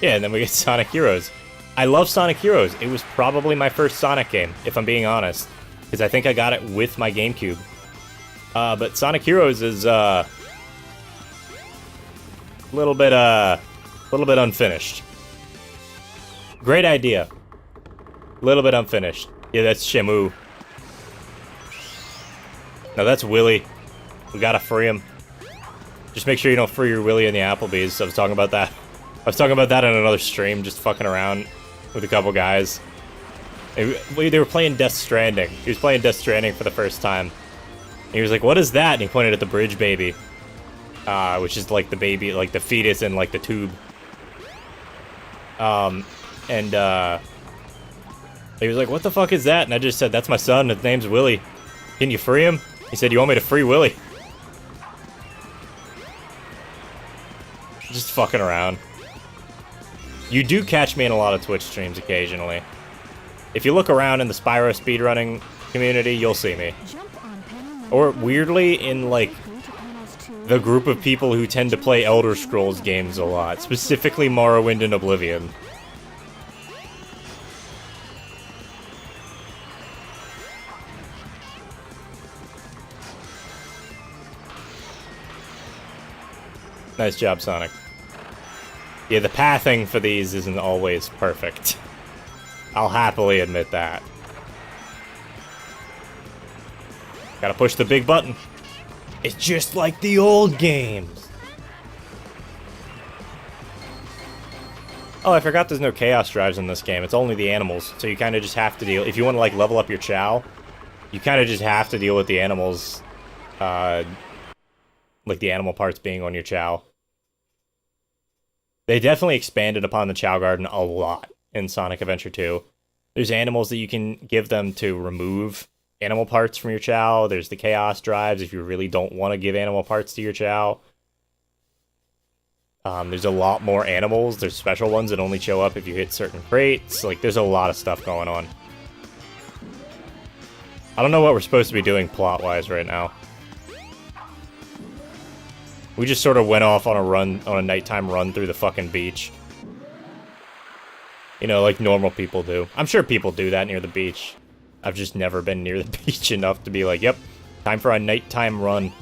Yeah, and then we get Sonic Heroes. I love Sonic Heroes. It was probably my first Sonic game, if I'm being honest. Because I think I got it with my GameCube. But Sonic Heroes is, a little bit unfinished. Great idea. A little bit unfinished. Yeah, that's Shamu. No, that's Willy. We gotta free him. Just make sure you don't free your Willy in the Applebee's. I was talking about that. I was talking about that in another stream, just fucking around with a couple guys. They were playing Death Stranding. He was playing Death Stranding for the first time. And he was like, "What is that?" And he pointed at the bridge baby. Which is like the baby, like the fetus in like the tube. He was like, "What the fuck is that?" And I just said, "That's my son, his name's Willy. Can you free him?" He said, "You want me to free Willy?" Just fucking around. You do catch me in a lot of Twitch streams occasionally. If you look around in the Spyro speedrunning community, you'll see me. Or weirdly, in like the group of people who tend to play Elder Scrolls games a lot, specifically Morrowind and Oblivion. Nice job, Sonic. Yeah, the pathing for these isn't always perfect. I'll happily admit that. Gotta push the big button. It's just like the old games. Oh, I forgot there's no chaos drives in this game. It's only the animals. So you kind of just have to deal... If you want to, like, level up your Chow, you kind of just have to deal with the animals. Like, the animal parts being on your Chow. They definitely expanded upon the Chow Garden a lot in Sonic Adventure 2. There's animals that you can give them to remove animal parts from your Chow. There's the Chaos Drives if you really don't want to give animal parts to your Chow. There's a lot more animals. There's special ones that only show up if you hit certain crates. Like, there's a lot of stuff going on. I don't know what we're supposed to be doing plot-wise right now. We just sort of went off on a run, on a nighttime run through the fucking beach. You know, like normal people do. I'm sure people do that near the beach. I've just never been near the beach enough to be like, yep, time for a nighttime run.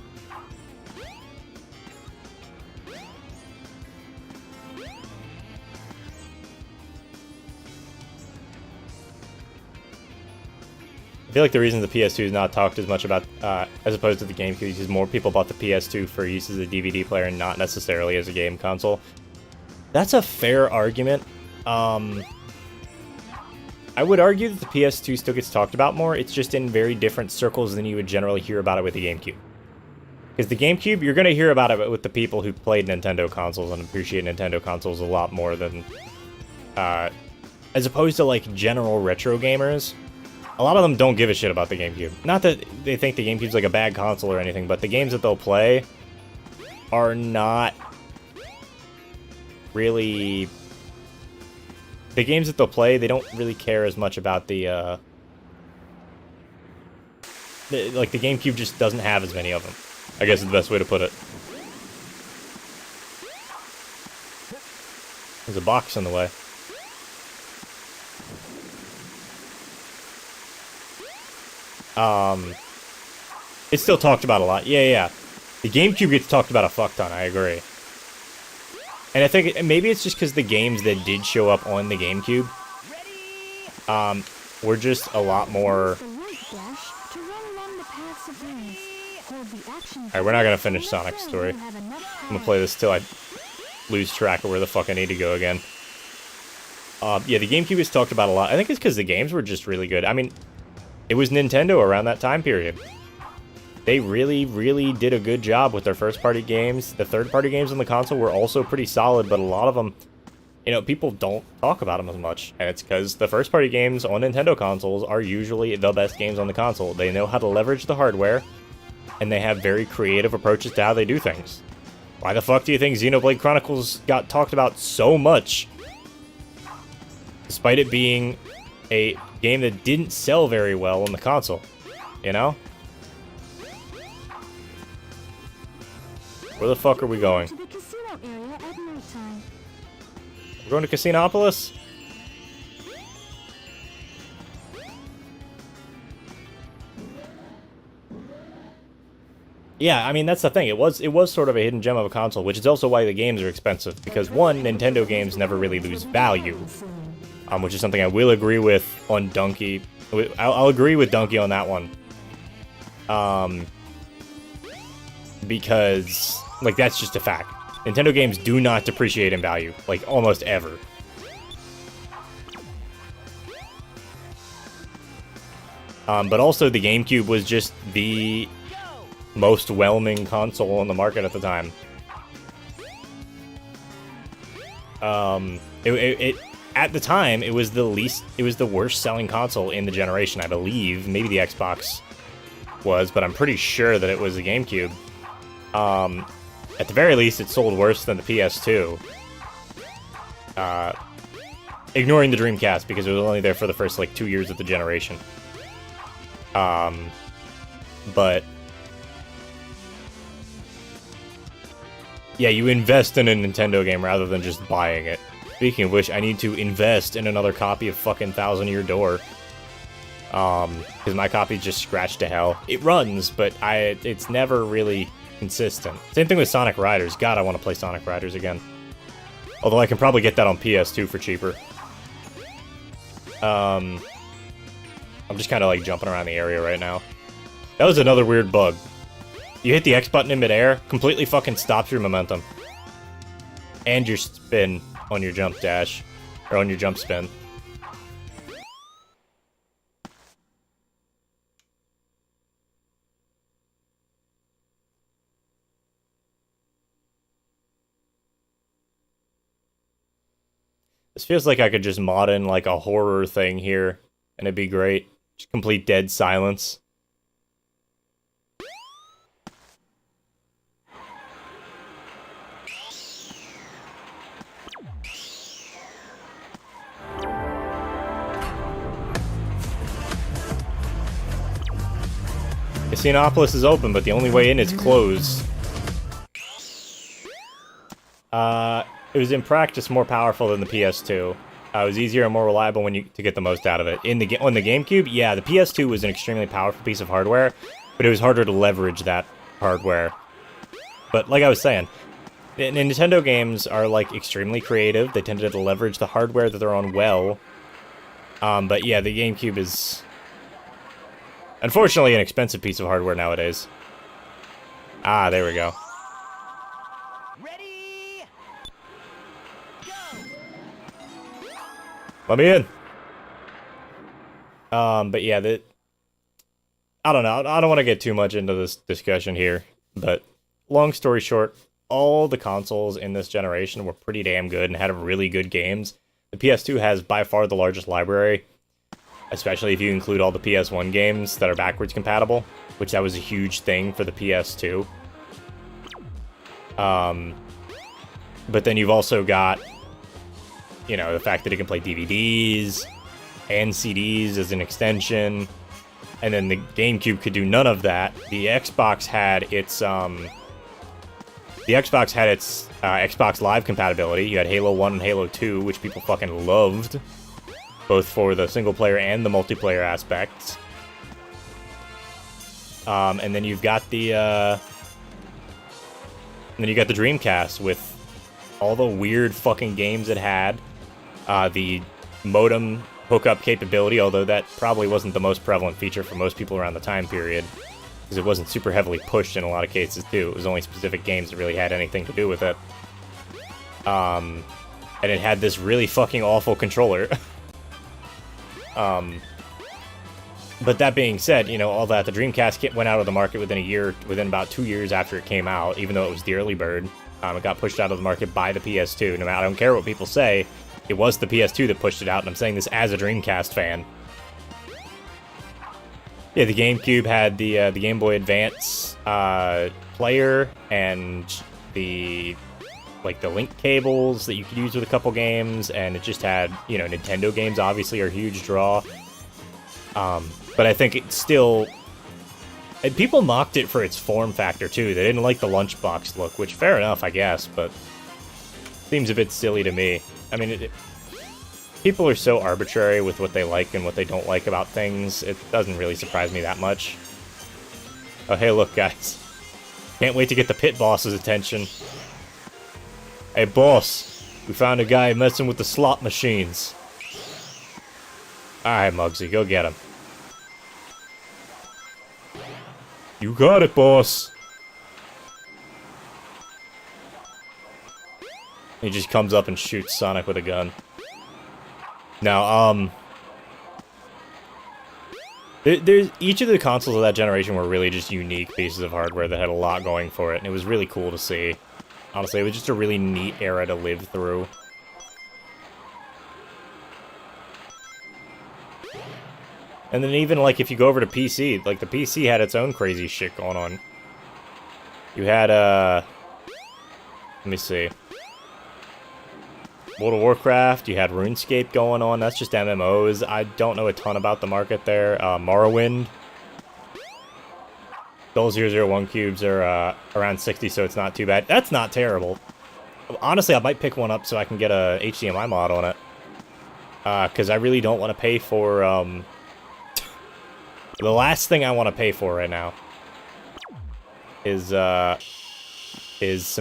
I feel like the reason the PS2 is not talked as much about, as opposed to the GameCube, is more people bought the PS2 for use as a DVD player and not necessarily as a game console. That's a fair argument. I would argue that the PS2 still gets talked about more. It's just in very different circles than you would generally hear about it with the GameCube. Because the GameCube, you're going to hear about it with the people who played Nintendo consoles and appreciate Nintendo consoles a lot more than... as opposed to, like, general retro gamers. A lot of them don't give a shit about the GameCube. Not that they think the GameCube's like a bad console or anything, but the games that they'll play are not really... The games that they'll play, they don't really care as much about the like, the GameCube just doesn't have as many of them. I guess is the best way to put it. There's a box in the way. It's still talked about a lot. Yeah. The GameCube gets talked about a fuck ton, I agree. And I think maybe it's just because the games that did show up on the GameCube, were just a lot more... Alright, we're not gonna finish Sonic's story. I'm gonna play this till I lose track of where the fuck I need to go again. Yeah, the GameCube is talked about a lot. I think it's because the games were just really good. I mean, it was Nintendo around that time period. They really, really did a good job with their first-party games. The third-party games on the console were also pretty solid, but a lot of them, you know, people don't talk about them as much. And it's because the first-party games on Nintendo consoles are usually the best games on the console. They know how to leverage the hardware, and they have very creative approaches to how they do things. Why the fuck do you think Xenoblade Chronicles got talked about so much? Despite it being a game that didn't sell very well on the console, you know? Where the fuck are we going? To the casino area at nighttime. We're going to Casinopolis? Yeah, I mean, that's the thing. It was sort of a hidden gem of a console, which is also why the games are expensive. Because, one, Nintendo games never really lose value. Which is something I will agree with on Donkey. I'll agree with Donkey on that one. Because, like, that's just a fact. Nintendo games do not depreciate in value, like, almost ever. But also, the GameCube was just the most whelming console on the market at the time. At the time, it was the worst selling console in the generation, I believe. Maybe the Xbox was, but I'm pretty sure that it was the GameCube. At the very least, it sold worse than the PS2. Ignoring the Dreamcast, because it was only there for the first, like, 2 years of the generation. But... yeah, you invest in a Nintendo game rather than just buying it. Speaking of which, I need to invest in another copy of fucking Thousand Year Door. because my copy's just scratched to hell. It runs, but it's never really consistent. Same thing with Sonic Riders. God, I want to play Sonic Riders again. Although I can probably get that on PS2 for cheaper. I'm just kind of like jumping around the area right now. That was another weird bug. You hit the X button in midair, completely fucking stops your momentum. And your spin on your jump dash. Or on your jump spin. This feels like I could just mod in like a horror thing here, and it'd be great. Just complete dead silence. Casinopolis is open, but the only way in is closed. It was in practice more powerful than the PS2. It was easier and more reliable to get the most out of it. On the GameCube, yeah, the PS2 was an extremely powerful piece of hardware, but it was harder to leverage that hardware. But like I was saying, Nintendo games are like extremely creative. They tend to leverage the hardware that they're on well. But yeah, the GameCube is unfortunately an expensive piece of hardware nowadays. Ah, there we go. Let me in. But yeah, I don't know. I don't want to get too much into this discussion here, but long story short, all the consoles in this generation were pretty damn good and had really good games. The PS2 has by far the largest library, especially if you include all the PS1 games that are backwards compatible, which that was a huge thing for the PS2. But then you've also got, you know, the fact that it can play DVDs and CDs as an extension, and then the GameCube could do none of that. The Xbox had its Xbox Live compatibility. You had Halo 1 and Halo 2, which people fucking loved, both for the single player and the multiplayer aspects. And then you've got the Dreamcast with all the weird fucking games it had. The modem hookup capability, although that probably wasn't the most prevalent feature for most people around the time period, because it wasn't super heavily pushed in a lot of cases too. It was only specific games that really had anything to do with it. And it had this really fucking awful controller. But that being said, you know, all that, the Dreamcast went out of the market within about 2 years after it came out, even though it was the early bird. It got pushed out of the market by the PS2. No matter, I don't care what people say, it was the PS2 that pushed it out, and I'm saying this as a Dreamcast fan. Yeah, the GameCube had the Game Boy Advance player and the link cables that you could use with a couple games, and it just had, you know, Nintendo games obviously are a huge draw. But I think it's still... And people mocked it for its form factor, too. They didn't like the lunchbox look, which, fair enough, I guess, but... seems a bit silly to me. I mean, people are so arbitrary with what they like and what they don't like about things, it doesn't really surprise me that much. Oh, hey, look, guys. Can't wait to get the pit boss's attention. Hey, boss. We found a guy messing with the slot machines. Alright, Muggsy, go get him. You got it, boss. He just comes up and shoots Sonic with a gun. Now, each of the consoles of that generation were really just unique pieces of hardware that had a lot going for it, and it was really cool to see. Honestly, it was just a really neat era to live through. And then even, like, if you go over to PC, like, the PC had its own crazy shit going on. You had, let me see. World of Warcraft, you had RuneScape going on, that's just MMOs. I don't know a ton about the market there. Morrowind. Those 001 cubes are around 60, so it's not too bad. That's not terrible. Honestly, I might pick one up so I can get a HDMI mod on it. Because I really don't want to pay for, The last thing I want to pay for right now is some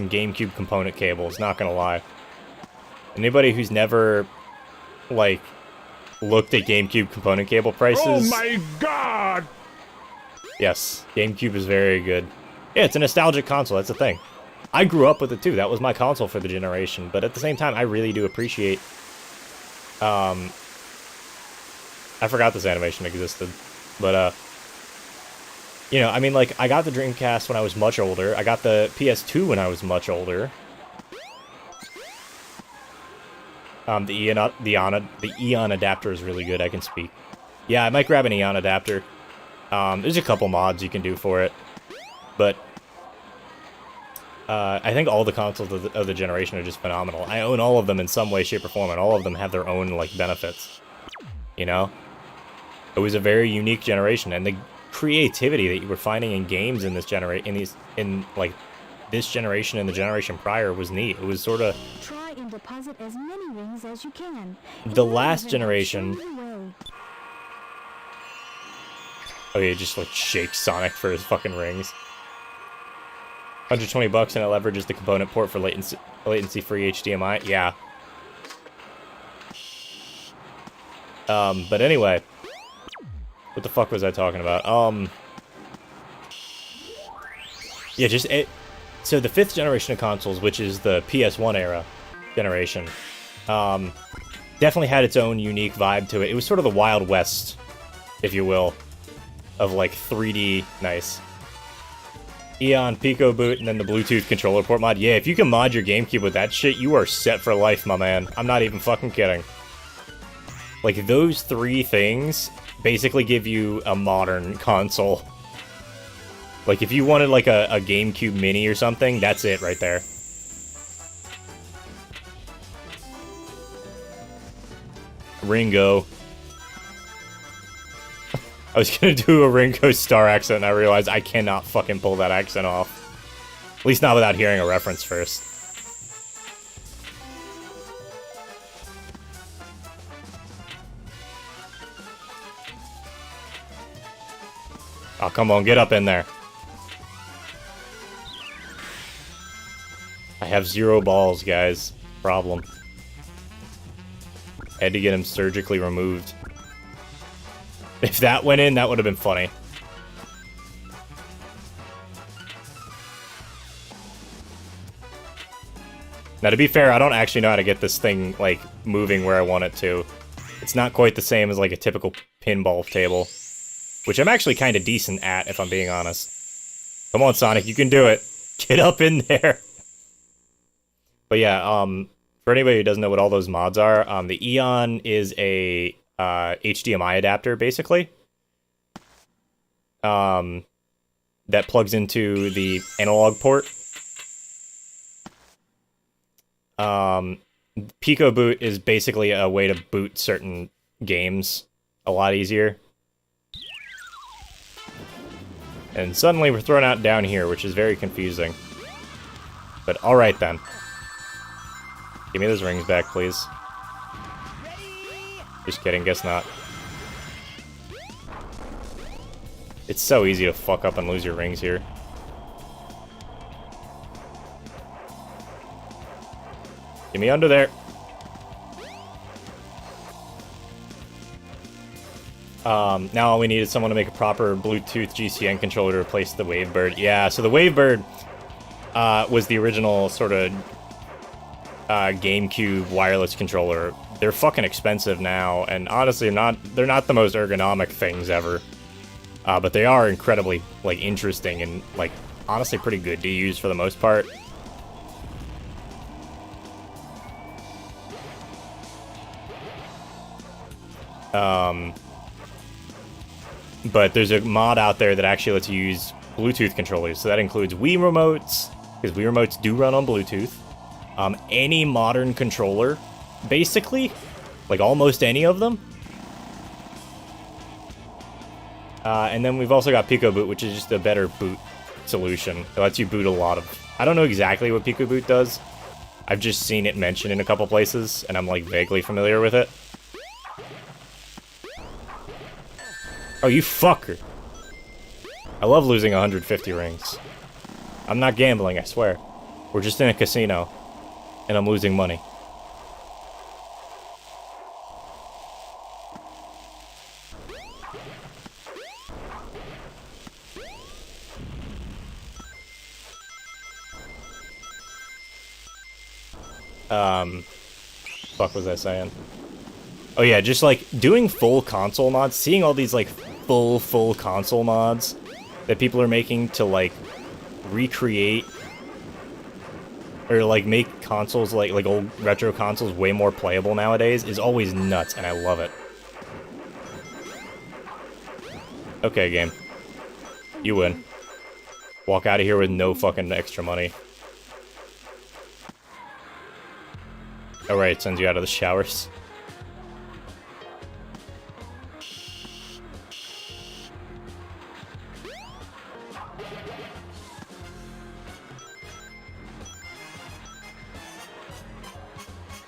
GameCube component cables, not gonna lie. Anybody who's never, like, looked at GameCube component cable prices... Oh my god! Yes, GameCube is very good. Yeah, it's a nostalgic console, that's the thing. I grew up with it too, that was my console for the generation, but at the same time, I really do appreciate... I forgot this animation existed, but, you know, I mean, like, I got the Dreamcast when I was much older, I got the PS2 when I was much older. The Eon adapter is really good, I can speak. Yeah, I might grab an Eon adapter. There's a couple mods you can do for it, but I think all the consoles of the generation are just phenomenal. I own all of them in some way, shape, or form, and all of them have their own, like, benefits. You know? It was a very unique generation, and the creativity that you were finding in games in this like, this generation and the generation prior was neat. It was sort of... Try and deposit as many rings as you can. The last generation... Oh yeah, just like shake Sonic for his fucking rings. 120 bucks and it leverages the component port for latency-free HDMI. Yeah. But anyway, what the fuck was I talking about? Yeah, just it. So the 5th generation of consoles, which is the PS1 era generation, definitely had its own unique vibe to it. It was sort of the Wild West, if you will, of like 3D, nice. Eon, Pico Boot, and then the Bluetooth controller port mod. Yeah, if you can mod your GameCube with that shit, you are set for life, my man. I'm not even fucking kidding. Like, those 3 things basically give you a modern console. Like, if you wanted, like, a GameCube Mini or something, that's it right there. Ringo. I was gonna do a Ringo Starr accent, and I realized I cannot fucking pull that accent off. At least not without hearing a reference first. Oh, come on, get up in there. I have 0 balls, guys. Problem. I had to get him surgically removed. If that went in, that would have been funny. Now, to be fair, I don't actually know how to get this thing, like, moving where I want it to. It's not quite the same as, like, a typical pinball table. Which I'm actually kind of decent at, if I'm being honest. Come on, Sonic, you can do it. Get up in there. But yeah, for anybody who doesn't know what all those mods are, the Eon is a HDMI adapter, basically. That plugs into the analog port. Pico Boot is basically a way to boot certain games a lot easier. And suddenly we're thrown out down here, which is very confusing. But alright then. Give me those rings back, please. Just kidding, guess not. It's so easy to fuck up and lose your rings here. Get me under there. Now all we need is someone to make a proper Bluetooth GCN controller to replace the Wavebird. Yeah, so the Wavebird was the original sort of GameCube wireless controller. They're fucking expensive now, and honestly, they're not the most ergonomic things ever. But they are incredibly, like, interesting and, like, honestly pretty good to use for the most part. But there's a mod out there that actually lets you use Bluetooth controllers. So that includes Wii remotes, because Wii remotes do run on Bluetooth. Any modern controller, basically. Like, almost any of them. And then we've also got Pico Boot, which is just a better boot solution. It lets you boot a lot of... I don't know exactly what Pico Boot does. I've just seen it mentioned in a couple places, and I'm, like, vaguely familiar with it. Oh, you fucker. I love losing 150 rings. I'm not gambling, I swear. We're just in a casino, and I'm losing money. Fuck was I saying? Oh yeah, just like doing full console mods, seeing all these like full console mods that people are making to like recreate or like make consoles like old retro consoles way more playable nowadays is always nuts, and I love it. Okay, game. You win. Walk out of here with no fucking extra money. Alright, sends you out of the showers.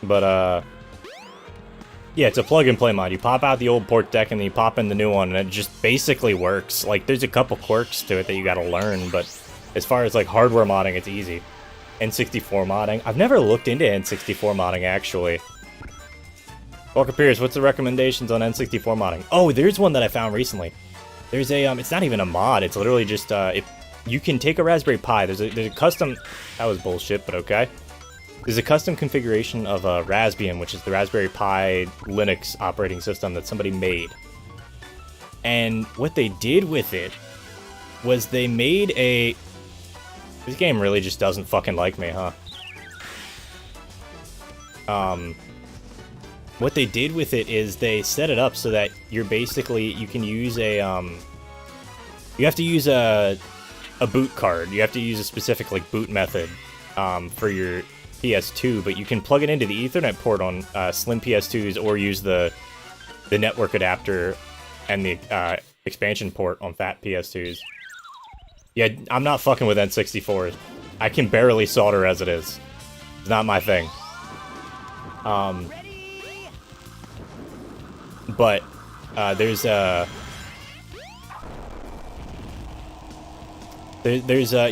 But, yeah, it's a plug-and-play mod. You pop out the old port deck and then you pop in the new one, and it just basically works. Like, there's a couple quirks to it that you gotta learn, but as far as, like, hardware modding, it's easy. N64 modding. I've never looked into N64 modding, actually. Walker Pierce, what's the recommendations on N64 modding? Oh, there's one that I found recently. There's a, it's not even a mod, it's literally just, if you can take a Raspberry Pi, there's a custom, that was bullshit, but okay. There's a custom configuration of Raspbian, which is the Raspberry Pi Linux operating system that somebody made. And what they did with it was they made a... This game really just doesn't fucking like me, huh? What they did with it is they set it up so that you're basically... You can use a... You have to use a boot card. You have to use a specific, like, boot method for your PS2, but you can plug it into the Ethernet port on slim PS2s or use the network adapter and the expansion port on fat PS2s. Yeah, I'm not fucking with N64s. I can barely solder as it is. It's not my thing. But there's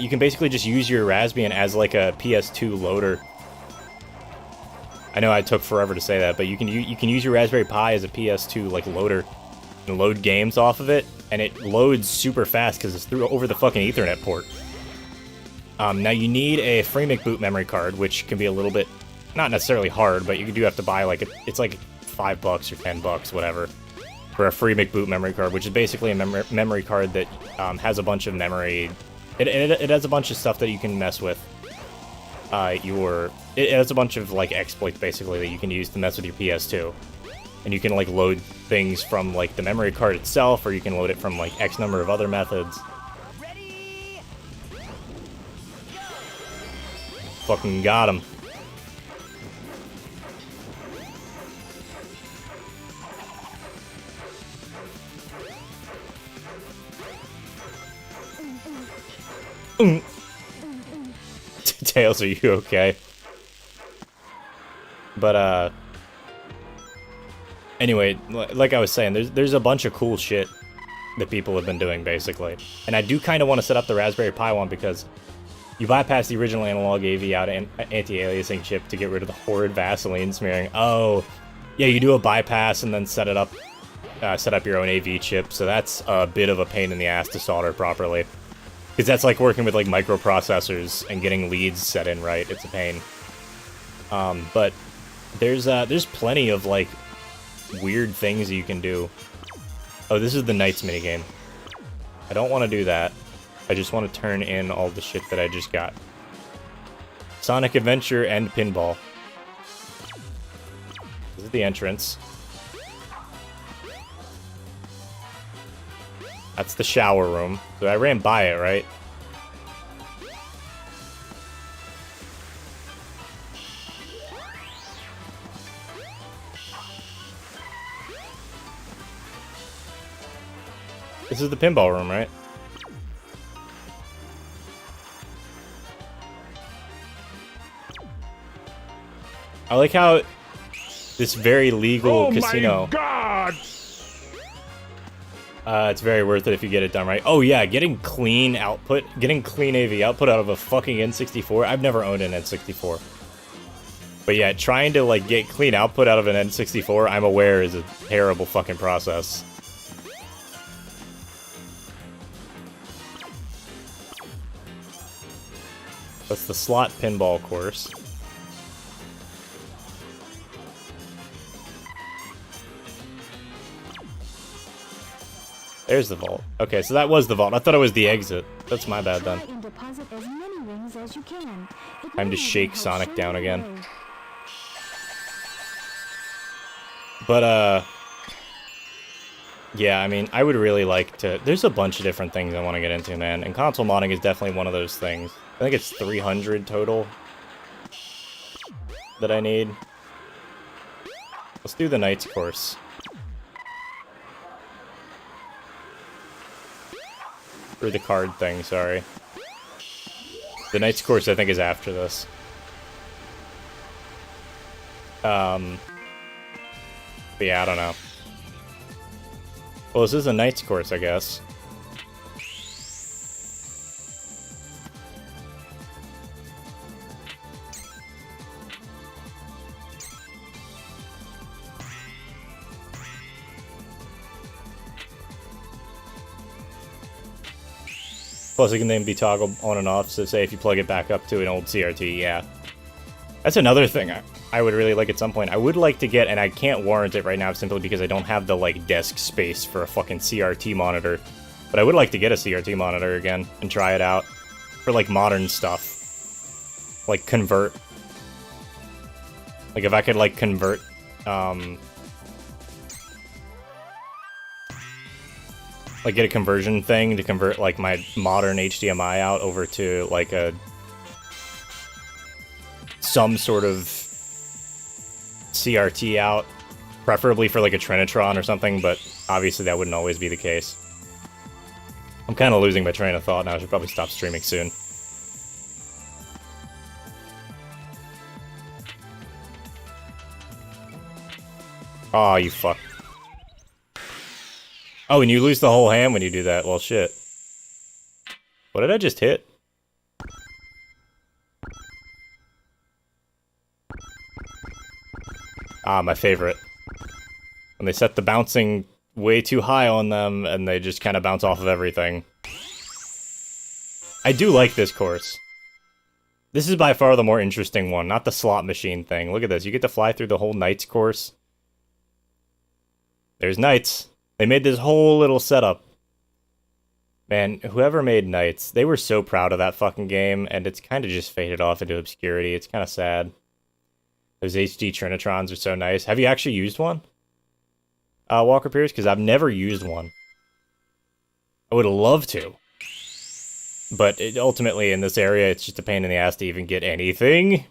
you can basically just use your Raspbian as like a PS2 loader. I know I took forever to say that, but you can use your Raspberry Pi as a PS2 like loader and load games off of it, and it loads super fast because it's through over the fucking Ethernet port. Now you need a FreeMake boot memory card, which can be a little bit not necessarily hard, but you do have to buy like it's like $5 or $10, whatever, for a FreeMake boot memory card, which is basically a memory card that has a bunch of memory. It has a bunch of stuff that you can mess with. It has a bunch of like exploits basically that you can use to mess with your PS2, and you can like load things from like the memory card itself, or you can load it from like X number of other methods. Ready? Fucking got him. Tails, are you okay? But anyway, like I was saying, there's a bunch of cool shit that people have been doing basically, and I do kind of want to set up the Raspberry Pi one because you bypass the original analog AV out and anti-aliasing chip to get rid of the horrid Vaseline smearing. Oh, yeah, you do a bypass and then set up your own AV chip, so that's a bit of a pain in the ass to solder properly. Because that's like working with like microprocessors and getting leads set in right. It's a pain. But there's plenty of like weird things you can do. Oh, this is the Knights minigame. I don't want to do that. I just want to turn in all the shit that I just got. Sonic Adventure and Pinball. This is the entrance. That's the shower room. So I ran by it, right? This is the pinball room, right? I like how this very legal casino. My God! It's very worth it if you get it done right. Oh yeah, getting clean output, getting clean AV output out of a fucking N64. I've never owned an N64. But yeah, trying to like get clean output out of an N64, I'm aware is a terrible fucking process. That's the slot pinball course. There's the vault. Okay, so that was the vault. I thought it was the exit. That's my bad then. Try and deposit as many rings as you can. It Time may to even shake help Sonic show down you the again. way. But, yeah, I mean, I would really like to... There's a bunch of different things I want to get into, man. And console modding is definitely one of those things. I think it's 300 total that I need. Let's do the Knights course. Or the card thing, sorry. The Knights course, I think, is after this. But yeah, I don't know. Well, this is a Knights course, I guess. Plus, it can then be toggled on and off, so say if you plug it back up to an old CRT, yeah. That's another thing I would really like at some point. I would like to get, and I can't warrant it right now simply because I don't have the, like, desk space for a fucking CRT monitor. But I would like to get a CRT monitor again and try it out for, like, modern stuff. Like, convert. Like, if I could, like, convert, like, get a conversion thing to convert, like, my modern HDMI out over to, like, some sort of CRT out, preferably for, like, a Trinitron or something, but obviously that wouldn't always be the case. I'm kind of losing my train of thought now. I should probably stop streaming soon. Aw, you fuck. Oh, and you lose the whole hand when you do that. Well, shit. What did I just hit? Ah, my favorite. When they set the bouncing way too high on them, and they just kind of bounce off of everything. I do like this course. This is by far the more interesting one, not the slot machine thing. Look at this. You get to fly through the whole Knights course. There's Knights. They made this whole little setup. Man, whoever made Knights, they were so proud of that fucking game, and it's kind of just faded off into obscurity. It's kind of sad. Those HD Trinitrons are so nice. Have you actually used one? Walker Pierce? Because I've never used one. I would love to. But ultimately, in this area, it's just a pain in the ass to even get anything.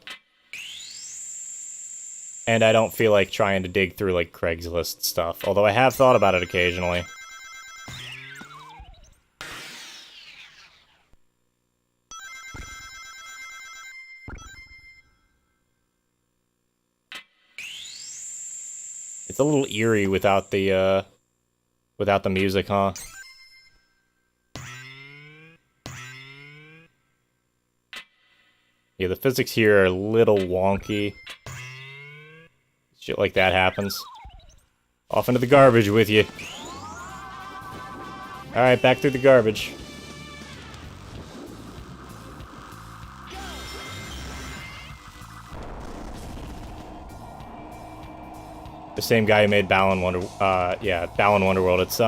And I don't feel like trying to dig through, like, Craigslist stuff. Although I have thought about it occasionally. It's a little eerie without the music, huh? Yeah, the physics here are a little wonky. Shit like that happens. Off into the garbage with you. Alright, back through the garbage. The same guy who made Balan Wonderworld. It's,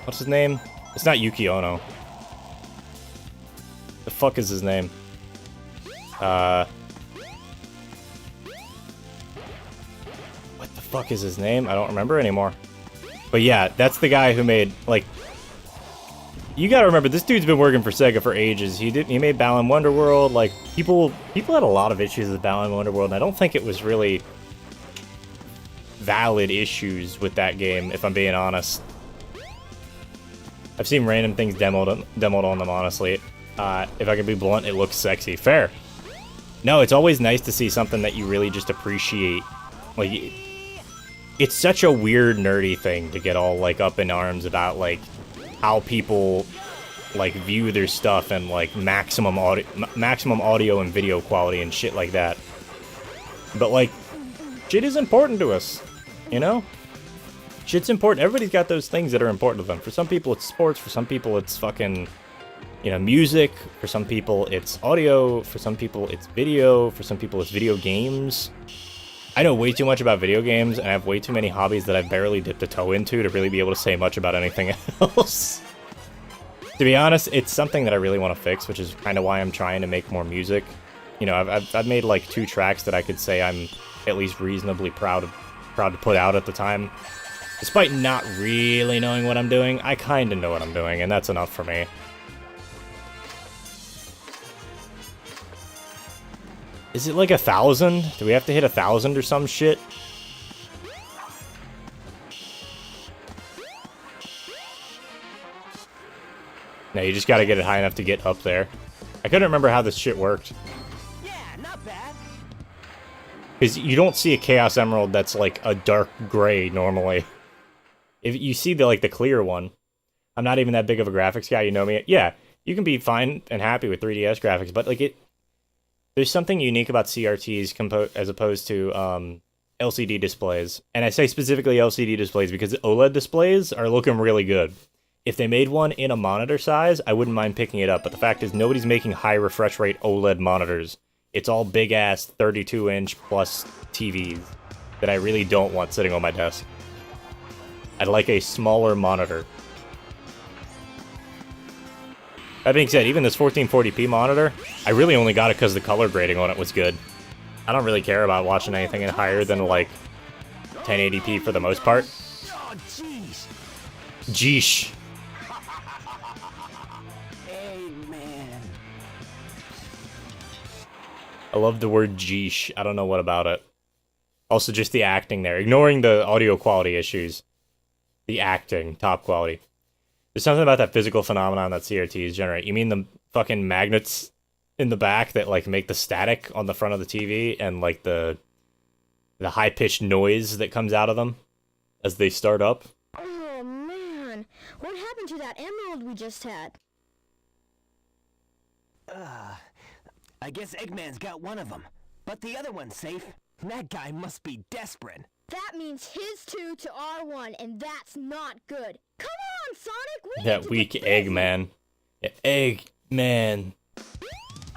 what's his name? It's not Yuki Ono. The fuck is his name? What the fuck is his name? I don't remember anymore. But yeah, that's the guy who made, like... You gotta remember, this dude's been working for Sega for ages. He made Balan Wonderworld. Like, people had a lot of issues with Balan Wonderworld, and I don't think it was really valid issues with that game, if I'm being honest. I've seen random things demoed on them, honestly. If I can be blunt, it looks sexy. Fair. No, it's always nice to see something that you really just appreciate. Like, it's such a weird, nerdy thing to get all, like, up in arms about, like, how people, like, view their stuff and, like, maximum audio and video quality and shit like that. But, like, shit is important to us, you know? Shit's important. Everybody's got those things that are important to them. For some people, it's sports. For some people, it's fucking, you know, music. For some people, it's audio. For some people, it's video. For some people, it's video games. I know way too much about video games, and I have way too many hobbies that I've barely dipped a toe into to really be able to say much about anything else. To be honest, it's something that I really want to fix, which is kind of why I'm trying to make more music. You know, I've made like 2 tracks that I could say I'm at least reasonably proud to put out at the time. Despite not really knowing what I'm doing, I kind of know what I'm doing, and that's enough for me. Is it like 1,000? Do we have to hit 1,000 or some shit? No, you just gotta get it high enough to get up there. I couldn't remember how this shit worked. Yeah, not bad. Because you don't see a Chaos Emerald that's like a dark gray normally. If you see the like the clear one, I'm not even that big of a graphics guy, you know me. Yeah, you can be fine and happy with 3DS graphics, but like there's something unique about CRTs as opposed to LCD displays. And I say specifically LCD displays because OLED displays are looking really good. If they made one in a monitor size, I wouldn't mind picking it up. But the fact is, nobody's making high refresh rate OLED monitors. It's all big-ass 32-inch plus TVs that I really don't want sitting on my desk. I'd like a smaller monitor. That being said, even this 1440p monitor, I really only got it because the color grading on it was good. I don't really care about watching anything higher than, like, 1080p for the most part. Oh, jeez. Jeesh. Amen. I love the word jeesh. I don't know what about it. Also, just the acting there. Ignoring the audio quality issues. The acting, top quality. There's something about that physical phenomenon that CRTs generate. You mean the fucking magnets in the back that, like, make the static on the front of the TV and, like, the high-pitched noise that comes out of them as they start up? Oh, man. What happened to that emerald we just had? I guess Eggman's got one of them, but the other one's safe. That guy must be desperate. That means his 2 to our 1, and that's not good. Come on, Sonic! We That need to weak get busy. Eggman. Yeah, Eggman.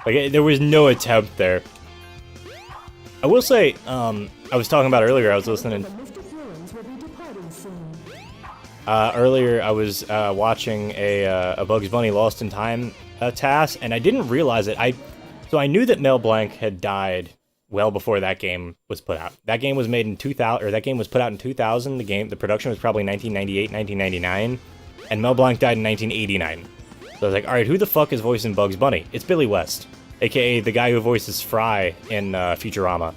Like, there was no attempt there. I will say, I was talking about earlier, I was listening... earlier, I was watching a Bugs Bunny Lost in Time task, and I didn't realize it. So I knew that Mel Blanc had died well before that game was put out. That game was made in 2000, or that game was put out in 2000. The production was probably 1998, 1999, and Mel Blanc died in 1989. So I was like, all right, who the fuck is voicing Bugs Bunny? It's Billy West, aka the guy who voices Fry in Futurama.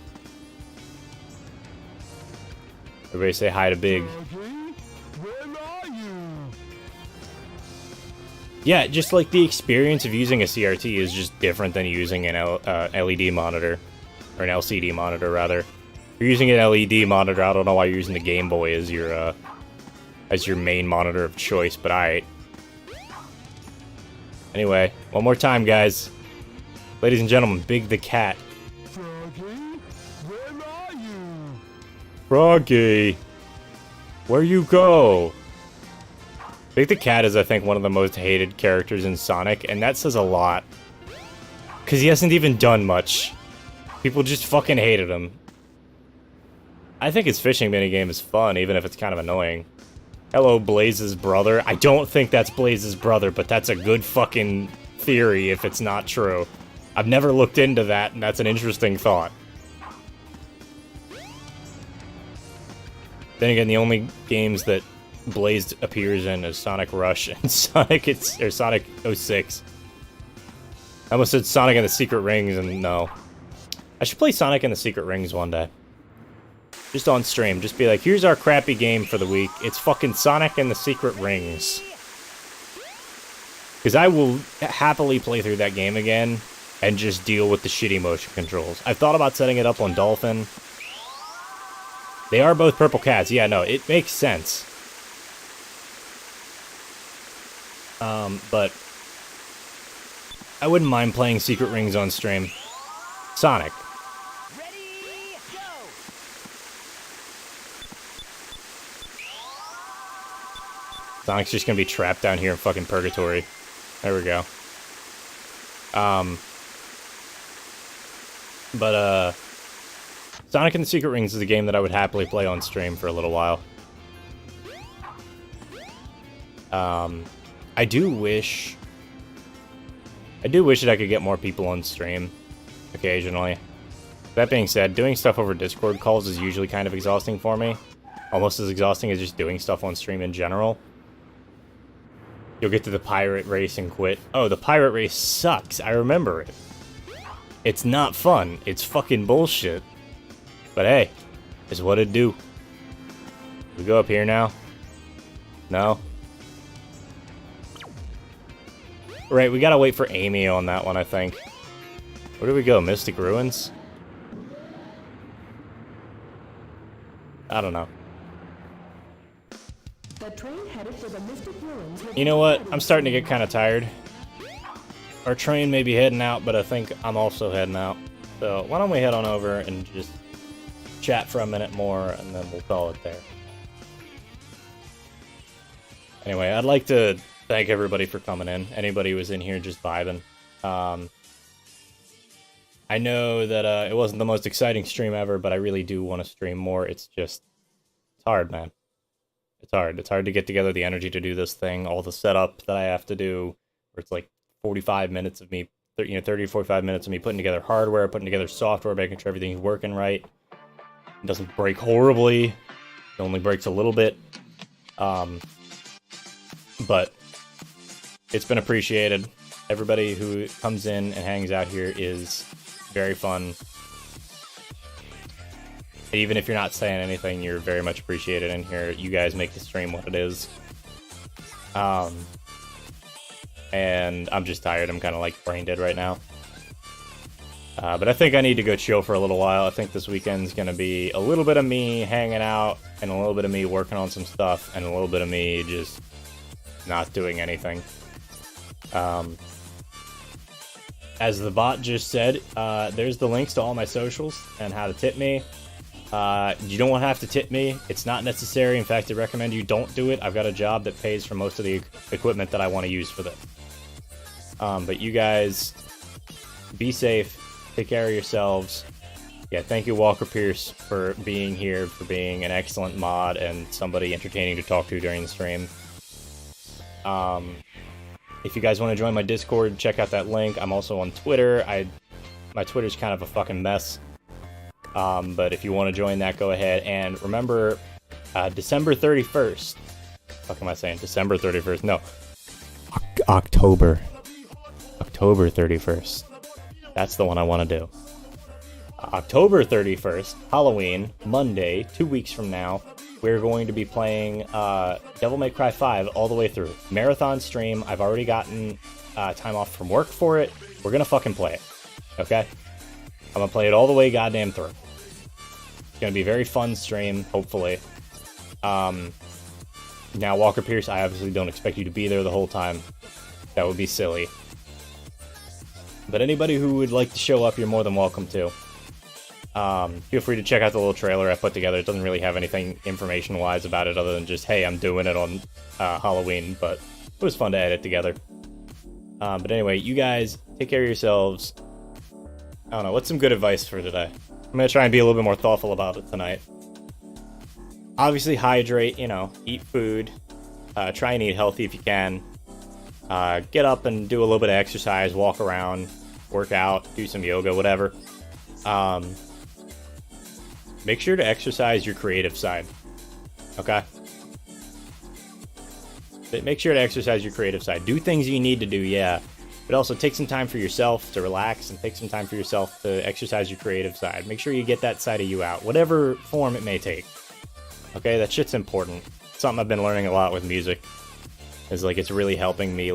Everybody say hi to Big. Yeah, just like the experience of using a CRT is just different than using an LED monitor. Or an LCD monitor, rather. If you're using an LED monitor, I don't know why you're using the Game Boy as your main monitor of choice, but alright. Anyway, one more time, guys. Ladies and gentlemen, Big the Cat. Froggy, where are you? Froggy, where you go? Big the Cat is, I think, one of the most hated characters in Sonic, and that says a lot. Because he hasn't even done much. People just fucking hated him. I think his fishing minigame is fun, even if it's kind of annoying. Hello, Blaze's brother. I don't think that's Blaze's brother, but that's a good fucking theory if it's not true. I've never looked into that, and that's an interesting thought. Then again, the only games that Blaze appears in is Sonic Rush and Sonic 06. I almost said Sonic and the Secret Rings, and no. I should play Sonic and the Secret Rings one day. Just on stream. Just be like, here's our crappy game for the week. It's fucking Sonic and the Secret Rings. Because I will happily play through that game again and just deal with the shitty motion controls. I've thought about setting it up on Dolphin. They are both purple cats. Yeah, no, it makes sense. But I wouldn't mind playing Secret Rings on stream. Sonic. Ready, go! Sonic's just gonna be trapped down here in fucking purgatory. There we go. Sonic and the Secret Rings is a game that I would happily play on stream for a little while. I do wish that I could get more people on stream occasionally. That being said, doing stuff over Discord calls is usually kind of exhausting for me. Almost as exhausting as just doing stuff on stream in general. You'll get to the pirate race and quit. Oh, the pirate race sucks. I remember it. It's not fun. It's fucking bullshit. But hey, it's what it do. We go up here now? No? Right, we gotta wait for Amy on that one, I think. Where do we go? Mystic Ruins? I don't know. The train headed for the Mystic Ruins. You know what? I'm starting to get kind of tired. Our train may be heading out, but I think I'm also heading out. So why don't we head on over and just chat for a minute more, and then we'll call it there. Anyway, I'd like to thank everybody for coming in. Anybody who was in here just vibing. I know that it wasn't the most exciting stream ever, but I really do want to stream more. It's hard, man. It's hard. It's hard to get together the energy to do this thing. All the setup that I have to do, where it's like 45 minutes of me, 30 to 45 minutes of me putting together hardware, putting together software, making sure everything's working right. It doesn't break horribly. It only breaks a little bit. But it's been appreciated. Everybody who comes in and hangs out here is very fun. Even if you're not saying anything, you're very much appreciated in here. You guys make the stream what it is. And I'm just tired. I'm kind of like brain dead right now. But I think I need to go chill for a little while. I think this weekend's going to be a little bit of me hanging out, and a little bit of me working on some stuff, and a little bit of me just not doing anything. As the bot just said, there's the links to all my socials and how to tip me. You don't have to tip me. It's not necessary. In fact, I recommend you don't do it. I've got a job that pays for most of the equipment that I want to use for this. But you guys, be safe. Take care of yourselves. Yeah, thank you, Walker Pierce, for being here, for being an excellent mod and somebody entertaining to talk to during the stream. If you guys want to join my Discord, check out that link. I'm also on Twitter. My Twitter's kind of a fucking mess. But if you want to join that, go ahead. And remember, December 31st. What the fuck am I saying? December 31st. No. October 31st. That's the one I want to do. October 31st, Halloween, Monday, 2 weeks from now, we're going to be playing Devil May Cry 5 all the way through. Marathon stream. I've already gotten time off from work for it. We're going to fucking play it. Okay? I'm going to play it all the way goddamn through. It's going to be a very fun stream, hopefully. Now, Walker Pierce, I obviously don't expect you to be there the whole time. That would be silly. But anybody who would like to show up, you're more than welcome to. Feel free to check out the little trailer I put together. It doesn't really have anything information-wise about it other than just, hey, I'm doing it on Halloween, but it was fun to edit together. But anyway, you guys, take care of yourselves. I don't know, what's some good advice for today? I'm going to try and be a little bit more thoughtful about it tonight. Obviously, hydrate, eat food. Try and eat healthy if you can. Get up and do a little bit of exercise, walk around, work out, do some yoga, whatever. Make sure to exercise your creative side. Okay? Make sure to exercise your creative side. Do things you need to do, yeah. But also take some time for yourself to relax and take some time for yourself to exercise your creative side. Make sure you get that side of you out, whatever form it may take. Okay, that shit's important. Something I've been learning a lot with music. Is like it's really helping me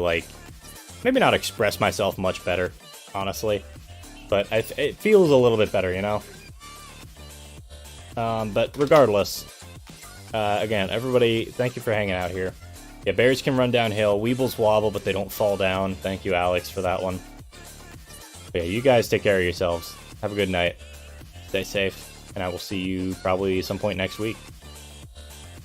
maybe not express myself much better, honestly. But it feels a little bit better, But regardless, again, everybody, thank you for hanging out here. Yeah, bears can run downhill. Weebles wobble, but they don't fall down. Thank you, Alex, for that one. But yeah, you guys take care of yourselves. Have a good night. Stay safe. And I will see you probably some point next week.